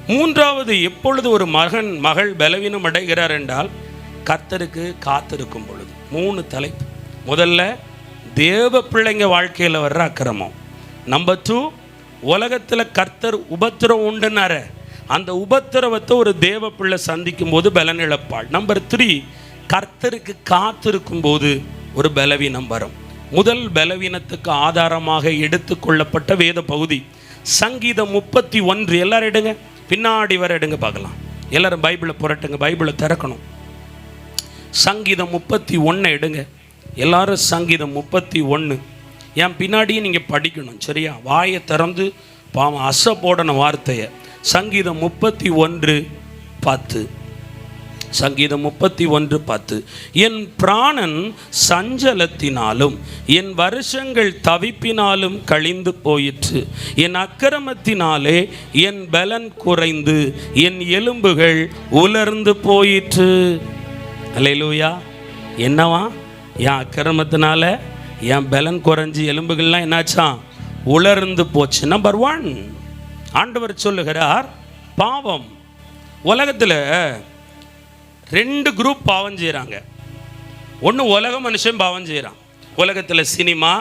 3வது, எப்பொழுது ஒரு மகள் பலவீனம் அடைகிறார் என்றால் கர்த்தருக்கு காத்திருக்கும் பொழுது. 3 தலைப்பு. முதல்ல தேவ பிள்ளைங்க வாழ்க்கையில் வர்ற அக்கிரமம். நம்பர் 2, உலகத்தில் கர்த்தர் உபத்திரம் உண்டுனார அந்த உபத்திரவத்தை ஒரு தேவ பிள்ளை சந்திக்கும் போது பலன் இழப்பாள். நம்பர் 3, கர்த்தருக்கு காத்திருக்கும் போது ஒரு பலவீனம் வரும். முதல் பலவீனத்துக்கு ஆதாரமாக எடுத்துக்கொள்ளப்பட்ட வேத பகுதி சங்கீதம் 31. எல்லாரும் எடுங்க, பின்னாடி வர எடுங்க பார்க்கலாம். எல்லாரும் பைபிளை புரட்டுங்க, பைபிளை திறக்கணும். சங்கீதம் 31 எடுங்க எல்லாரும். சங்கீதம் 31 என் பின்னாடியே நீங்கள் படிக்கணும், சரியா? வாயை திறந்து பாவம் அசை போடணும் வார்த்தையை. சங்கீதம் 31:10. சங்கீதம் 31:10. என் பிராணன் சஞ்சலத்தினாலும் என் வருஷங்கள் தவிப்பினாலும் கழிந்து போயிற்று. என் அக்கிரமத்தினாலே என் பலன் குறைந்து என் எலும்புகள் உலர்ந்து போயிற்று. அல்லேலூயா. என்னவா? என் அக்கிரமத்தினால என் பலன் குறைஞ்சி எலும்புகள்லாம் என்னாச்சான்? உலர்ந்து போச்சு. நம்பர் 1, ஆண்டவர் சொல்லுகிறார் பாவம். உலகத்தில் 2 குரூப் பாவம் செய்கிறாங்க. ஒன்று உலக மனுஷன் பாவம் செய்கிறான். உலகத்தில் சினிமா,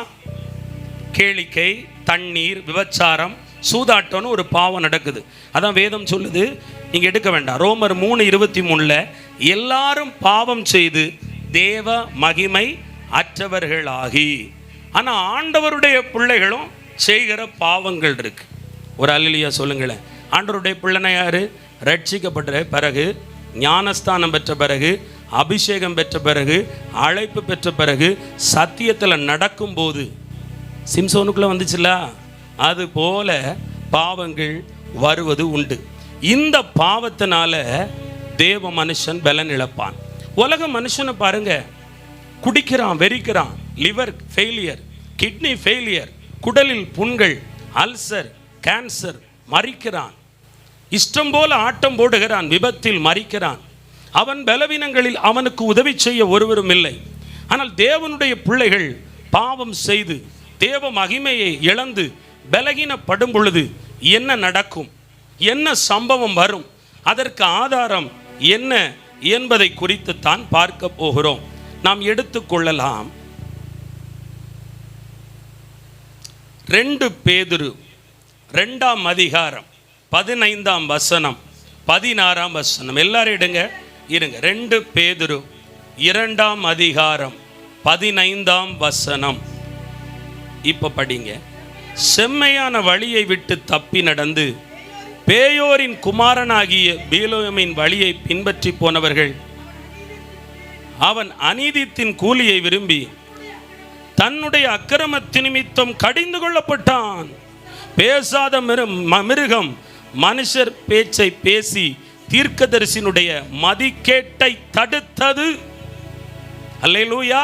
கேளிக்கை, தண்ணீர், விபச்சாரம், சூதாட்டம்னு ஒரு பாவம் நடக்குது. அதான் வேதம் சொல்லுது, நீங்கள் எடுக்க வேண்டாம். ரோமர் 3:23 எல்லாரும் பாவம் செய்து தேவ மகிமை அற்றவர்களாகி. ஆனால் ஆண்டவருடைய பிள்ளைகளும் செய்கிற பாவங்கள் இருக்கு. ஒரு அல்லேலூயா சொல்லுங்களேன். ஆண்டவருடைய பிள்ளைனா யாரு? ரட்சிக்கப்பட்ட பிறகு, ஞானஸ்தானம் பெற்ற பிறகு, அபிஷேகம் பெற்ற பிறகு, அழைப்பு பெற்ற பிறகு, சத்தியத்தில் நடக்கும்போது சிம்சோனுக்குள்ளே வந்துச்சுல்ல, அது போல பாவங்கள் வருவது உண்டு. இந்த பாவத்தினால தேவ மனுஷன் பலன் இழப்பான். உலக மனுஷனை பாருங்க, குடிக்கிறான், வெறிக்கிறான், லிவர் ஃபெயிலியர், கிட்னி ஃபெயிலியர், குடலில் புண்கள், அல்சர், கேன்சர், மறிக்கிறான். இஷ்டம் போல ஆட்டம் போடுகிறான், விபத்தில் மறிக்கிறான். அவன் பலவீனங்களில் அவனுக்கு உதவி செய்ய ஒருவரும் இல்லை. ஆனால் தேவனுடைய பிள்ளைகள் பாவம் செய்து தேவ மகிமையை இழந்து பலகீனப்படும் பொழுது என்ன நடக்கும், என்ன சம்பவம் வரும், அதற்கு ஆதாரம் என்ன என்பதை குறித்து தான் பார்க்க போகிறோம். நாம் எடுத்துக்கொள்ளலாம் 2 பேதுரு 2ஆம் அதிகாரம் 15ஆம் வசனம் 16ஆம் வசனம். எல்லாரும் எடுங்க, இருங்க. 2 பேதுரு 2ஆம் அதிகாரம் 15ஆம் வசனம். இப்போ படிங்க. செம்மையான வழியை விட்டு தப்பி நடந்து பேயோரின் குமாரனாகிய பீலோமின் வழியை பின்பற்றி போனவர்கள் அவன் அநீதித்தின் கூலியை விரும்பி தன்னுடைய அக்கிரமத்தின் நிமித்தம் கடிந்து கொள்ளப்பட்டான். பேசாத மிருகம் மனுஷர் பேச்சை பேசி தீர்க்கதரிசியினுடைய மதிகேட்டை தடுத்தது. அல்லேலூயா.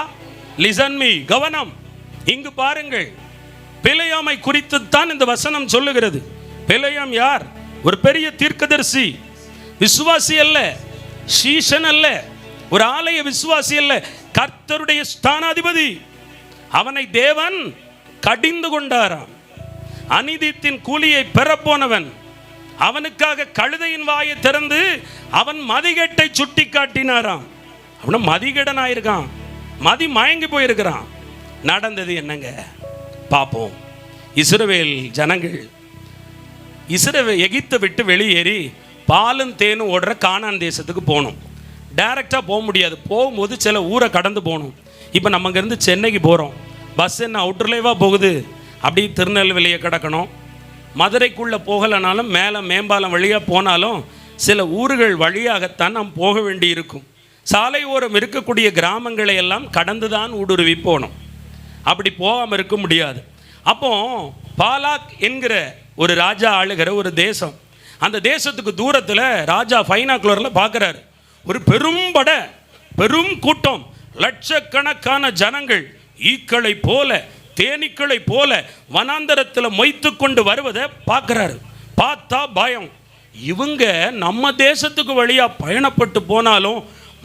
லிசன் மீ, கவனம். இங்கு பாருங்கள், பிலேயாமை குறித்துத்தான் இந்த வசனம் சொல்லுகிறது. பிலேயாம் யார்? ஒரு பெரிய தீர்க்கதரிசி, விசுவாசி அல்ல, சீஷன் அல்ல, ஒரு ஆலய விசுவாசி அல்ல, கர்த்தருடைய ஸ்தானாதிபதி. அவனை தேவன் கடிந்து கொண்டாராம். அநீதித்தின் கூலியை பெறப்போனவன் அவனுக்காக கழுதையின் வாயை திறந்து அவன் மதிகேட்டை சுட்டி காட்டினாராம். அவன மதிகேடனாயிருக்கான், மதி மயங்கி போயிருக்கிறான். நடந்தது என்னங்க பார்ப்போம். இஸ்ரவேல் ஜனங்கள் எகிப்தை விட்டு வெளியேறி பாலும் தேனும் ஓடுற கானான் தேசத்துக்கு போகணும். டைரெக்டாக போக முடியாது, போகும்போது சில ஊரை கடந்து போகணும். இப்போ நம்ம இங்கேருந்து சென்னைக்கு போகிறோம், பஸ் என்ன அவுட்டர்லேவா போகுது? அப்படி திருநெல்வேலியை கடக்கணும், மதுரைக்குள்ளே போகலைனாலும் மேலே மேம்பாலம் வழியாக போனாலும் சில ஊர்கள் வழியாகத்தான் நாம் போக வேண்டி இருக்கும். சாலை ஓரம் இருக்கக்கூடிய கிராமங்களை எல்லாம் கடந்து தான் ஊடுருவி போனோம். அப்படி போகாமல் இருக்க முடியாது. அப்போ பாலாக் என்கிற ஒரு ராஜா ஆளுகிற ஒரு தேசம். அந்த தேசத்துக்கு தூரத்தில் ராஜா பைனாக்குலரில் பார்க்குறாரு, ஒரு பெரும் படை, பெரும் கூட்டம், லட்சக்கணக்கான ஜனங்கள் ஈக்களை போல தேனீக்களை போல வனாந்தரத்தில் மொய்த்து கொண்டு வருவதை பார்க்குறாரு. பார்த்தா பயம். இவங்க நம்ம தேசத்துக்கு வழியாக பயணப்பட்டு போனாலும்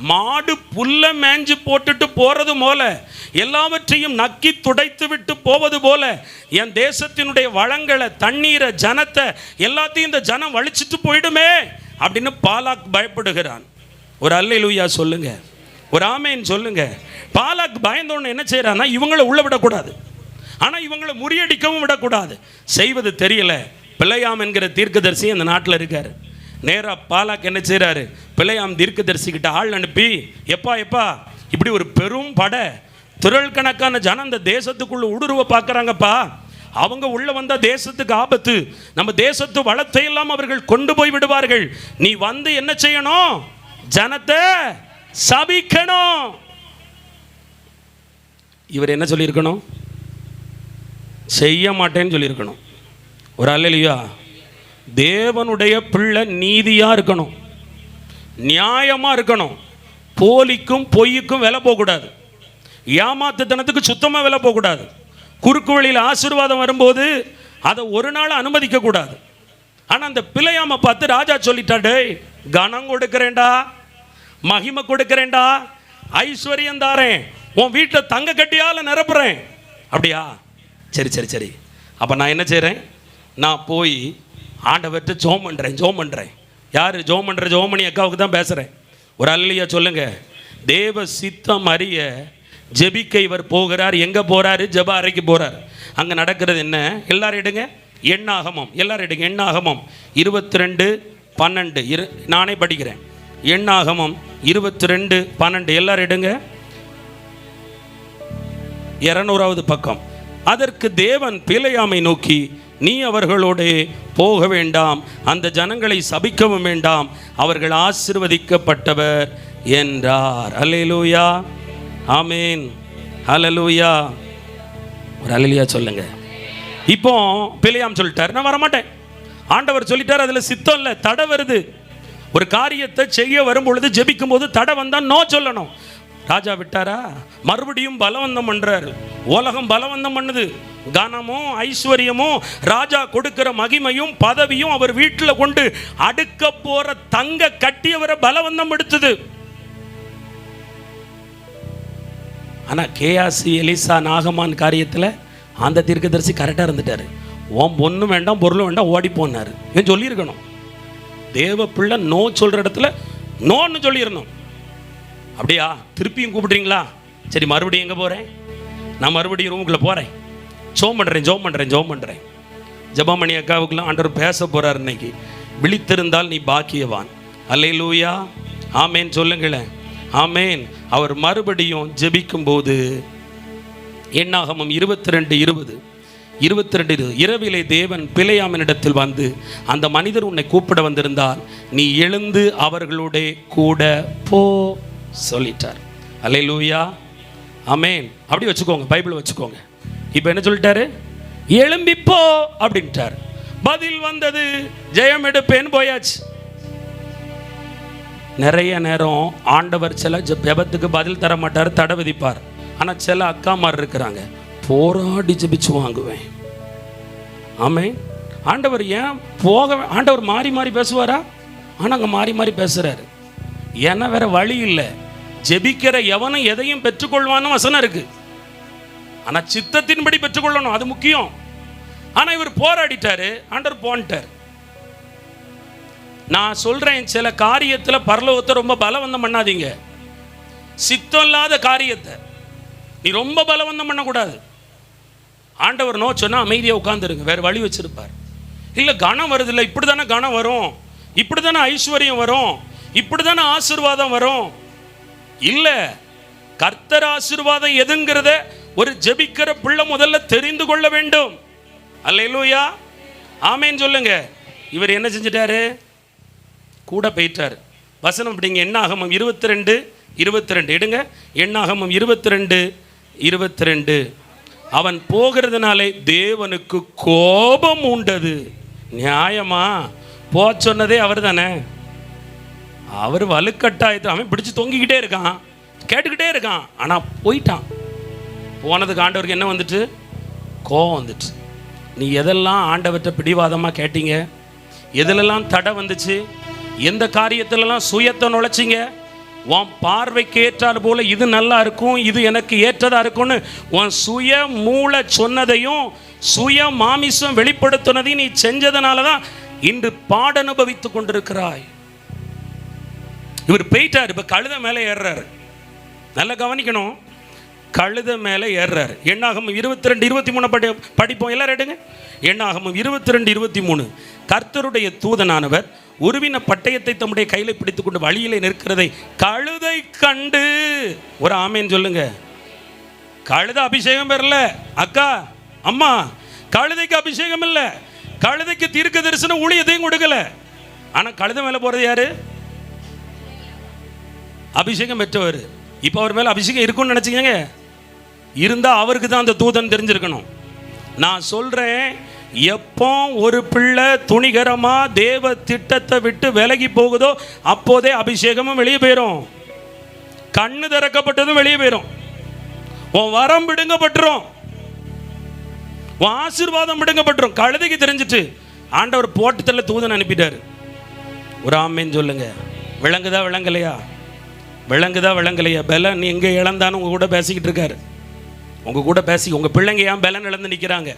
மாடு புல்ல மேஞ்சு போட்டுட்டு போகிறது போல, எல்லாவற்றையும் நக்கி துடைத்து விட்டு போவது போல என் தேசத்தினுடைய வளங்களை, தண்ணீரை, ஜனத்தை எல்லாத்தையும் இந்த ஜனம் வலிச்சிட்டு போயிடுமே அப்படின்னு பாலாக் பயப்படுகிறான். ஒரு அல்லேலூயா சொல்லுங்க, ஒரு ஆமேன் சொல்லுங்க. பாலாக் பயந்தோன்னு என்ன செய்யறான்னா, இவங்களை உள்ள விடக்கூடாது, ஆனால் இவங்களை முறியடிக்கவும் விடக்கூடாது. செய்வது தெரியல. பிழையாம் என்கிற தீர்க்கதரிசி அந்த நாட்டில் இருக்கார். நேராக பாலாக் என்ன செய்கிறாரு, பிழையாம் தீர்க்கதரிசிக்கிட்ட ஆள் அனுப்பி, எப்பா இப்படி ஒரு பெரும் படை, திரள் கணக்கான ஜனம் இந்த தேசத்துக்குள்ள ஊடுருவ பார்க்குறாங்கப்பா, அவங்க உள்ள வந்த தேசத்துக்கு ஆபத்து, நம்ம தேசத்து வளத்தை எல்லாம் அவர்கள் கொண்டு போய் விடுவார்கள். நீ வந்து என்ன செய்யணும், ஜனத்தை சபிக்கணும். இவர் என்ன சொல்லியிருக்கணும், செய்ய மாட்டேன்னு சொல்லியிருக்கணும். ஒரு அல்லேலூயா. தேவனுடைய பிள்ளை நீதியாக இருக்கணும், நியாயமாக இருக்கணும், போலிக்கும் பொய்யுக்கும் விலை போகக்கூடாது, ஏமாத்துத்தனத்துக்கு சுத்தமாக விலை போகக்கூடாது. குறுக்கு வழியில் ஆசீர்வாதம் வரும்போது அதை ஒரு நாள் அனுமதிக்கக்கூடாது. ஆனால் அந்த பிழையாம பார்த்து ராஜா சொல்லிட்டாடே, கனம் கொடுக்குறேன்டா, மகிமை கொடுக்குறேன்டா, ஐஸ்வர்யம் தாரேன், உன் வீட்டில் தங்க கட்டியால் நிரப்புறேன். அப்படியா, சரி. அப்போ நான் என்ன செய்கிறேன், நான் போய் ஆண்டவர்கிட்ட ஜோம் பண்ணுறேன். யார் ஜோம் பண்ணுற? ஜோமணி அக்காவுக்கு தான் பேசுகிறேன். ஒரு அல்லேலூயா சொல்லுங்க. தேவ சித்தம் அறிய ஜெபிக்க இவர் போகிறார். எங்கே போகிறாரு? ஜெப அறைக்கு போகிறார். அங்கே நடக்கிறது என்ன? எல்லாரும் எடுங்க எண்ணாகமம், எல்லாரும் எடுங்க எண்ணாகமம் 22:12. நானே படிக்கிறேன். எண்ணாகமம் 22:12 எல்லாரும் எடுங்க. 200வது பக்கம். அதற்கு தேவன் பிலேயாமை நோக்கி, நீ அவர்களோடு போக வேண்டாம், அந்த ஜனங்களை சபிக்கவும் வேண்டாம், அவர்கள் ஆசீர்வதிக்கப்பட்டவர் என்றார். அல்லேலூயா, ஆமேன், அல்லேலூயா. ஒரு அல்லேலூயா சொல்லுங்க. இப்போ பிலேயாம் சொல்லிட்டார், நான் வரமாட்டேன். ஆண்டவர் சொல்லிட்டார், அதில் சித்தம் இல்லை, தடை வருது. ஒரு காரியத்தை செய்ய வரும்பொழுது ஜெபிக்கும் போது தடை வந்தால் நோ சொல்லணும். ராஜா விட்டாரா? மறுபடியும் பலவந்தம் பண்றாரு. உலகம் பலவந்தம் பண்ணுது. கனமும் ஐஸ்வர்யமும் ராஜா கொடுக்கிற மகிமையும் பதவியும் அவர் வீட்டில் கொண்டு அடுக்க போற தங்க கட்டியவரை பலவந்தம் எடுத்தது. ஆனா கேயாசி எலிசா நாகமான் காரியத்தில் அந்த தீர்க்கதரிசி கரெக்டாக இருந்துட்டாரு. ஓம் பொண்ணும் வேண்டாம் பொருளும் வேண்டாம் ஓடி போனாரு. இவன் சொல்லியிருக்கணும், தேவ பிள்ளை நோ சொல்ற இடத்துல நோன்னு சொல்லிடணும். அப்படியா, திருப்பியும் கூப்பிடுறீங்களா? சரி, மறுபடியும் எங்கே போகிறேன்? நான் மறுபடியும் ரூமுக்குள்ளே போகிறேன். ஜோம் பண்ணுறேன். ஜெபமணி அக்காவுக்குலாம் ஆண்டவர் பேச போகிறார் இன்னைக்கு. விழித்திருந்தால் நீ பாக்கியவான். அல்லேலூயா, ஆமேன் சொல்லுங்களேன், ஆமேன். அவர் மறுபடியும் ஜெபிக்கும் போது எண்ணாகமம் 22:20 இரவிலே தேவன் பிலேயாமினிடத்தில் வந்து, அந்த மனிதர் உன்னை கூப்பிட வந்திருந்தால் நீ எழுந்து அவர்களோட கூட போ சொல்லிட்டார். அல்லேலூயா, ஆமேன். அப்படி வச்சுக்கோங்க, பைபிள் வச்சுக்கோங்க. இப்போ என்ன சொல்லிட்டாரு? எழும்பிப்போ அப்படின்ட்டார். பதில் வந்தது, ஜெயம் எடுப்பேன்னு போயாச்சு. நிறைய நேரம் ஆண்டவர் சில ஜெபத்துக்கு பதில் தர மாட்டார், தடை விதிப்பார். ஆனால் சில அக்காமார் இருக்கிறாங்க, போராடி ஜெபிச்சு வாங்குவேன். ஆமேன். ஆண்டவர் ஏன் போக, ஆண்டவர் மாறி மாறி பேசுவாரா? ஆனால் அங்கே மாறி பேசுறாரு. ஏன்னா வேற வழி இல்லை. ஜெபிக்கிற எவனும் எதையும் பெற்றுக்கொள்வான்னு வசனம் இருக்கு. ஆனால் சித்தத்தின்படி பெற்றுக்கொள்ளணும், அது முக்கியம். ஆனால் இவர் போராடிட்டாரு, ஆண்டவர் போன்ட்டார். நான் சொல்றேன், சில காரியத்தில் பரலோகத்தை ரொம்ப பலவந்தம் பண்ணாதீங்க. சித்தம் இல்லாத காரியத்தை நீ ரொம்ப பலவந்தம் பண்ணக்கூடாது. ஆண்டவர் நோ சொன்னா அமைதியாக உட்காந்துருங்க, வேற வழி வச்சிருப்பார். இல்லை கனம் வருது, இல்லை இப்படி தானே கனம் வரும், இப்படி தானே ஐஸ்வர்யம் வரும், இப்படி தானே ஆசீர்வாதம் வரும். இல்லை, கர்த்தர் ஆசீர்வாதம் எதுங்கிறத ஒரு ஜெபிக்கிற பிள்ளை முதல்ல தெரிந்து கொள்ள வேண்டும். அல்லேலூயா, ஆமேன்னு சொல்லுங்க. இவர் என்ன செஞ்சிட்டாரு? கூட போயிட்டார். வசனம் அப்படிங்க, எண்ணாகமம் 22:22 எடுங்க. எண்ணாகமம் 22:22. அவன் போகிறதுனாலே தேவனுக்கு கோபம் உண்டது. நியாயமா? சொன்னதே அவர் தானே. அவர் வலுக்கட்டாயத்தை அவன் பிடிச்சு தொங்கிக்கிட்டே இருக்கான், கேட்டுக்கிட்டே இருக்கான். ஆனால் போயிட்டான். போனதுக்கு ஆண்டவருக்கு என்ன வந்துட்டு? கோபம் வந்துட்டு. நீ எதெல்லாம் ஆண்டவர்கிட்ட பிடிவாதமாக கேட்டீங்க, எதிலெல்லாம் தடை வந்துச்சு, எந்த காரியத்திலலாம் சுயத்தை நுழைச்சிங்க, உன் பார்வைக்கு ஏற்றால் போல இது நல்லா இருக்கும், இது எனக்கு ஏற்றதா இருக்கும்னு உன் சுய மூளை சொன்னதையும் சுய மாமிசம் வெளிப்படுத்தினதையும் நீ செஞ்சதுனால தான் இன்று பாட அனுபவித்து கொண்டிருக்கிறாய். இவர் போயிட்டார். இப்போ கழுத மேலே ஏறுறாரு. நல்லா கவனிக்கணும். கழுத மேலே ஏறுறாரு. எண்ணாகமம் 22:23 படிப்போம் எல்லாரும் எடுங்க. எண்ணாகமம் 22:23. கர்த்தருடைய தூதனானவர் உருவின பட்டயத்தை தம்முடைய கையில் பிடித்துக் கொண்டு வழியிலே நிற்கிறதை கழுதை கண்டு, ஒரு ஆமேன்னு சொல்லுங்க. கழுத அபிஷேகம் பெறல அக்கா, அம்மா. கழுதைக்கு அபிஷேகம் இல்லை. கழுதைக்கு தீர்க்க தரிசனம் ஊழியத்தையும் கொடுக்கல. ஆனால் கழுத மேலே போகிறது யாரு? அபிஷேகம் பெற்றவர். இப்போ அவர் மேலே அபிஷேகம் இருக்குன்னு நினச்சிக்கங்க. இருந்தால் அவருக்கு தான் அந்த தூதன் தெரிஞ்சிருக்கணும். நான் சொல்கிறேன், எப்போ ஒரு பிள்ளை துணிகரமாக தேவ திட்டத்தை விட்டு விலகி போகுதோ அப்போதே அபிஷேகமும் வெளியே போயிடும், கண்ணு திறக்கப்பட்டதும் வெளியே போயிடும், உன் வரம் பிடுங்கப்பட்டுரும், உன் ஆசீர்வாதம் பிடுங்கப்பட்டுரும். கழுதைக்கு தெரிஞ்சிட்டு ஆண்டவர் போட்டத்தில் தூதன் அனுப்பிட்டார். ஒரு ஆமேன்னு சொல்லுங்க. விளங்குதா விளங்கலையா? விளங்குதா விளங்கலையா? பலன் நீ எங்கே இழந்தான்னு உங்கள் கூட பேசிக்கிட்டு இருக்காரு. உங்கள் கூட பேசி உங்கள் பிள்ளைங்க ஏன் பலன் இழந்து நிற்கிறாங்க,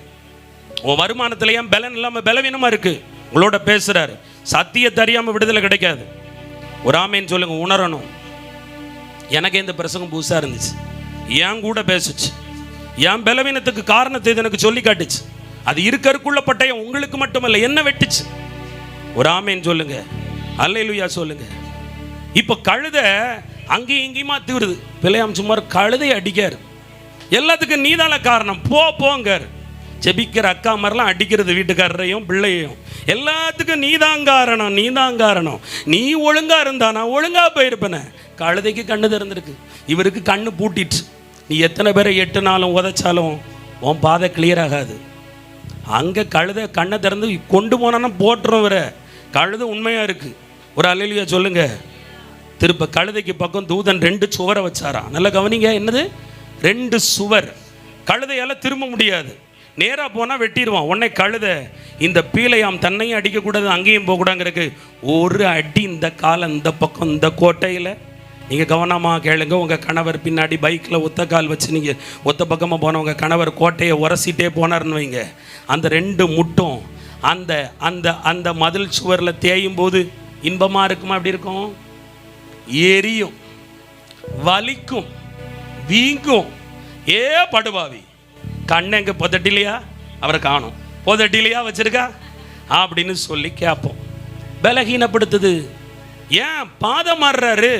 உன் வருமானத்தில் ஏன் பலன் இல்லாமல் பலவீனமாக இருக்குது, உங்களோட பேசுகிறாரு. சத்தியத்தை அறியாமல் விடுதலை கிடைக்காது. ஒரு ஆமேன்னு சொல்லுங்க. உணரணும். எனக்கு இந்த பிரசங்கம் புதுசாக இருந்துச்சு. ஏன் கூட பேசுச்சு, என் பலவீனத்துக்கு காரணத்தை இது எனக்கு சொல்லி காட்டுச்சு. அது இருக்கறக்குள்ள பட்டயம் உங்களுக்கு மட்டுமல்ல, என்ன வெட்டுச்சு. ஒரு ஆமேன்னு சொல்லுங்க. அல்லேலூயா சொல்லுங்க. இப்போ கழுத அங்கேயும் இங்கேயுமா தீருது. பிள்ளையாம் சும்மா கழுதை அடிக்காரு. எல்லாத்துக்கும் நீதான காரணம், போங்கார். ஜெபிக்கிற அக்கா மாதிரிலாம் அடிக்கிறது வீட்டுக்காரரையும் பிள்ளையையும். எல்லாத்துக்கும் நீதான் காரணம். நீ ஒழுங்கா இருந்தா நான் ஒழுங்கா போயிருப்பேனே. கழுதைக்கு கண்ணு திறந்திருக்கு, இவருக்கு கண்ணு பூட்டிட்டு. நீ எத்தனை பேரை எட்டுனாலும் உதைச்சாலும் உன் பாதை கிளியர் ஆகாது. அங்கே கழுதை கண்ணை திறந்து கொண்டு போனான்னா போட்டுரும். வர கழுதை உண்மையாக இருக்குது. ஒரு அல்லேலூயா சொல்லுங்க. திருப்ப கழுதைக்கு பக்கம் தூதன் 2 சுவரை வச்சாராம். நல்லா கவனிங்க. என்னது? 2 சுவர். கழுதையால் திரும்ப முடியாது. நேராக போனால் வெட்டிடுவான். உடனே கழுதை இந்த பீலையாம் தன்னையும் அடிக்கக்கூடாது, அங்கேயும் போகக்கூடாங்கிறதுக்கு ஒரு அடி இந்த காலை இந்த பக்கம் இந்த கோட்டையில். நீங்கள் கவனமாக கேளுங்க. உங்கள் கணவர் பின்னாடி பைக்கில் ஒத்த கால் வச்சு நீங்கள் ஒத்த பக்கமாக போனவங்க கணவர் கோட்டையை உரசிட்டே போனார்னு வைங்க. அந்த 2 முட்டும் அந்த அந்த அந்த மதில் சுவரில் தேயும் போது இன்பமாக இருக்குமா? எப்படி இருக்கும்? எரியும், வலிக்கும், வீங்கும். படுபாவி கண்ணை எங்கே பொதட்டிலையா அவரை காணும், பொதட்டிலையா வச்சிருக்கா அப்படின்னு சொல்லி கேட்போம். பலகீனப்படுத்துது. ஏன் பாதம் மாறுறாரு?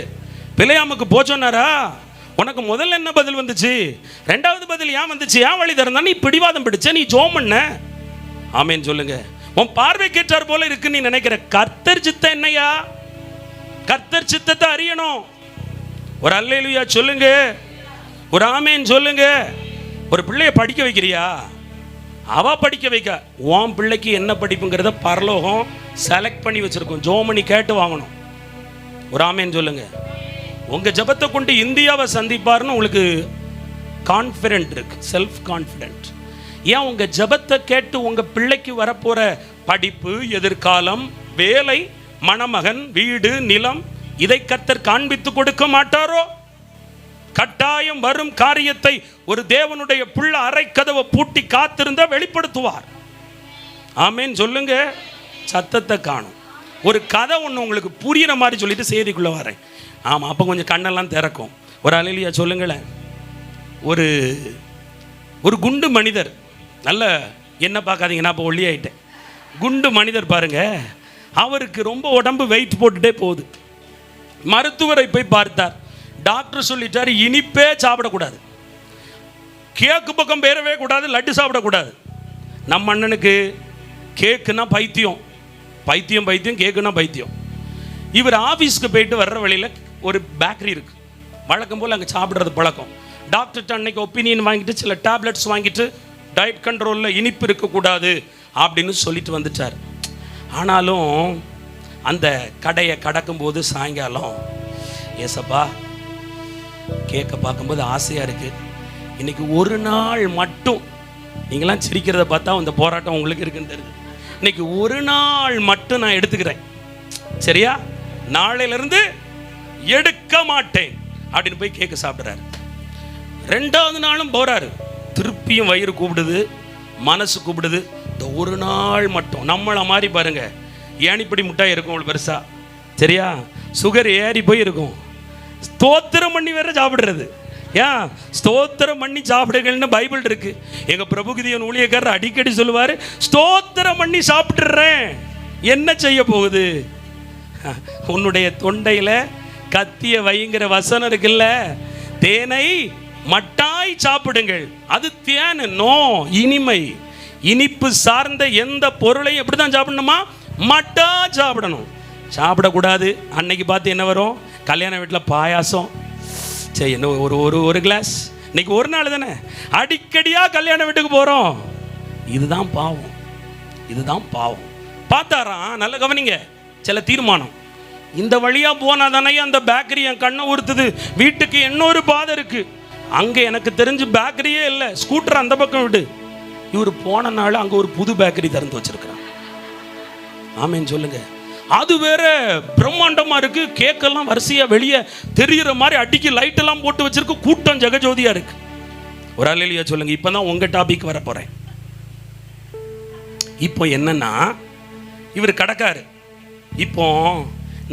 பிள்ளையாமுக்கு போச்சோன்னாரா? உனக்கு முதல்ல என்ன பதில் வந்துச்சு? 2வது பதில் ஏன் வந்துச்சு? ஏன் வழி திறந்தா? நீ பிடிவாதம் பிடிச்ச, நீ ஜோம் பண்ண. ஆமேன்னு சொல்லுங்க. உன் பார்வை கேட்டார் போல இருக்குன்னு நீ நினைக்கிற. கர்த்தர் சித்தம் என்னையா? கர்த்தர் சித்தத்தை அறியணும். ஒரு அல்லேலூயா சொல்லுங்க. ஒரு ஆமேன்னு சொல்லுங்க. ஒரு பிள்ளைய படிக்க வைக்கிறியா? அவ படிக்க வைக்க. உன் பிள்ளைக்கு என்ன படிப்புங்கிறத பரலோகம் செலக்ட் பண்ணி வச்சிருக்கோம். ஜோமணி கேட்டு வாங்கணும். ஒரு ஆமேன்னு சொல்லுங்க. உங்க ஜபத்தை கொண்டு இந்தியாவை சந்திப்பாருன்னு உங்களுக்கு கான்ஃபிடென்ட் இருக்கு, செல்ஃப் கான்ஃபிடென்ட். ஏன் உங்க ஜபத்தை கேட்டு உங்க பிள்ளைக்கு வரப்போற படிப்பு, எதிர்காலம், வேலை, மணமகன், வீடு, நிலம் இதை கர்த்தர் காண்பித்து கொடுக்க மாட்டாரோ? கட்டாயம் வரும் காரியத்தை ஒரு தேவனுடைய புள்ள அறை கதவை பூட்டி காத்திருந்தா வெளிப்படுத்துவார். ஆமேன்னு சொல்லுங்க. சத்தத்தை காணும். ஒரு கதை ஒன்று உங்களுக்கு புரியுற மாதிரி சொல்லிட்டு செய்திக்குள்ளே வரேன். ஆமாம், அப்போ கொஞ்சம் கண்ணெல்லாம் திறக்கும். ஒரு அல்லேலூயா சொல்லுங்களேன். ஒரு ஒரு குண்டு மனிதர், நல்ல என்ன பார்க்காதீங்க, நான் இப்போ ஒல்லியாயிட்டேன். குண்டு மனிதர் பாருங்க, அவருக்கு ரொம்ப உடம்பு வெயிட் போட்டுட்டே போகுது. மருத்துவரை போய் பார்த்தார். டாக்டர் சொல்லிட்டார், இனிப்பே சாப்பிடக்கூடாது, கேக்கு பக்கம் பேரவே கூடாது, லட்டு சாப்பிடக்கூடாது. நம்ம அண்ணனுக்கு கேக்குன்னா பைத்தியம், பைத்தியம் பைத்தியம், கேக்குன்னா பைத்தியம். இவர் ஆஃபீஸ்க்கு போயிட்டு வர்ற வழியில் ஒரு பேக்கரி இருக்கு. வழக்கம் போல் அங்கே சாப்பிட்றது பழக்கம். டாக்டர்கிட்ட அன்னைக்கு ஒப்பீனியன் வாங்கிட்டு சில டேப்லெட்ஸ் வாங்கிட்டு டயட் கண்ட்ரோலில் இனிப்பு இருக்கக்கூடாது அப்படின்னு சொல்லிட்டு வந்துட்டார். ஆனாலும் அந்த கடையை கடக்கும்போது சாயங்காலம், ஏசப்பா கேட்க பார்க்கும்போது ஆசையாக இருக்குது, இன்னைக்கு ஒரு நாள் மட்டும், நீங்களாம் சிரிக்கிறத பார்த்தா அந்த போராட்டம் உங்களுக்கு இருக்குன்னு தெரியுது, இன்னைக்கு ஒரு நாள் மட்டும் நான் எடுத்துக்கிறேன், சரியா, நாளையிலிருந்து எடுக்க மாட்டேன் அப்படின்னு போய் கேக்கு சாப்பிட்றாரு. 2வது நாளும் போறாரு, திருப்பியும் வயிறு கூப்பிடுது, மனசு கூப்பிடுது. இந்த ஒரு நாள் மட்டும், நம்மளை மாதிரி பாருங்க, ஏனிப்படி முட்டாய் இருக்கும் அவ்வளோ பெருசா, சரியா, சுகர் ஏறி போய் இருக்கும், ஸ்தோத்திரம் பண்ணி வேற சாப்பிடுறது. ஏன் ஸ்தோத்திரம் பண்ணி சாப்பிடுங்கள்னு பைபிள் இருக்கு. எங்க பிரபுகிதியன் ஊழியக்காரர் அடிக்கடி சொல்லுவார், ஸ்தோத்திரம் பண்ணி சாப்பிட்டுறேன். என்ன செய்ய போகுது? உன்னுடைய தொண்டையில கத்திய வைங்கிற வசனம் இருக்குல்ல, தேனை மட்டாய் சாப்பிடுங்கள். அது தேன், நோ இனிமை. இனிப்பு சார்ந்த எந்த பொருளையும் எப்படி தான் சாப்பிடணுமா? மட்டா சாப்பிடணும். சாப்பிடக்கூடாது. அன்னைக்கு பார்த்து என்ன வரும்? கல்யாண வீட்டில் பாயாசம், சரி என்ன ஒரு கிளாஸ், இன்னைக்கு ஒரு நாள் தானே, அடிக்கடியாக கல்யாண வீட்டுக்கு போகிறோம். இதுதான் பாவம், இதுதான் பாவம். பார்த்தாராம், நல்ல கவனிங்க, சில தீர்மானம். இந்த வழியாக போனால் தானே அந்த பேக்கரி என் கண்ணை உறுத்துது, வீட்டுக்கு இன்னொரு பாதை இருக்கு, அங்கே எனக்கு தெரிஞ்சு பேக்கரியே இல்லை, ஸ்கூட்டர் அந்த பக்கம் விடு. இவர் போன நாள் அங்கே ஒரு புது பேக்கரி திறந்து வச்சிருக்கிறான். ஆமேன்னு சொல்லுங்க. அது வேற பிரம்மாண்டமாக இருக்கு, கேக்கெல்லாம் வரிசையாக வெளியே தெரிகிற மாதிரி அடிக்கி லைட்டெல்லாம் போட்டு வச்சிருக்கு, கூட்டம் ஜெகஜோதியா இருக்கு. ஒரு அல்லேலூயா சொல்லுங்க. இப்போ தான் உங்க டாபிக் வர போறேன். இப்போ என்னன்னா, இவர் கடைக்காரு. இப்போ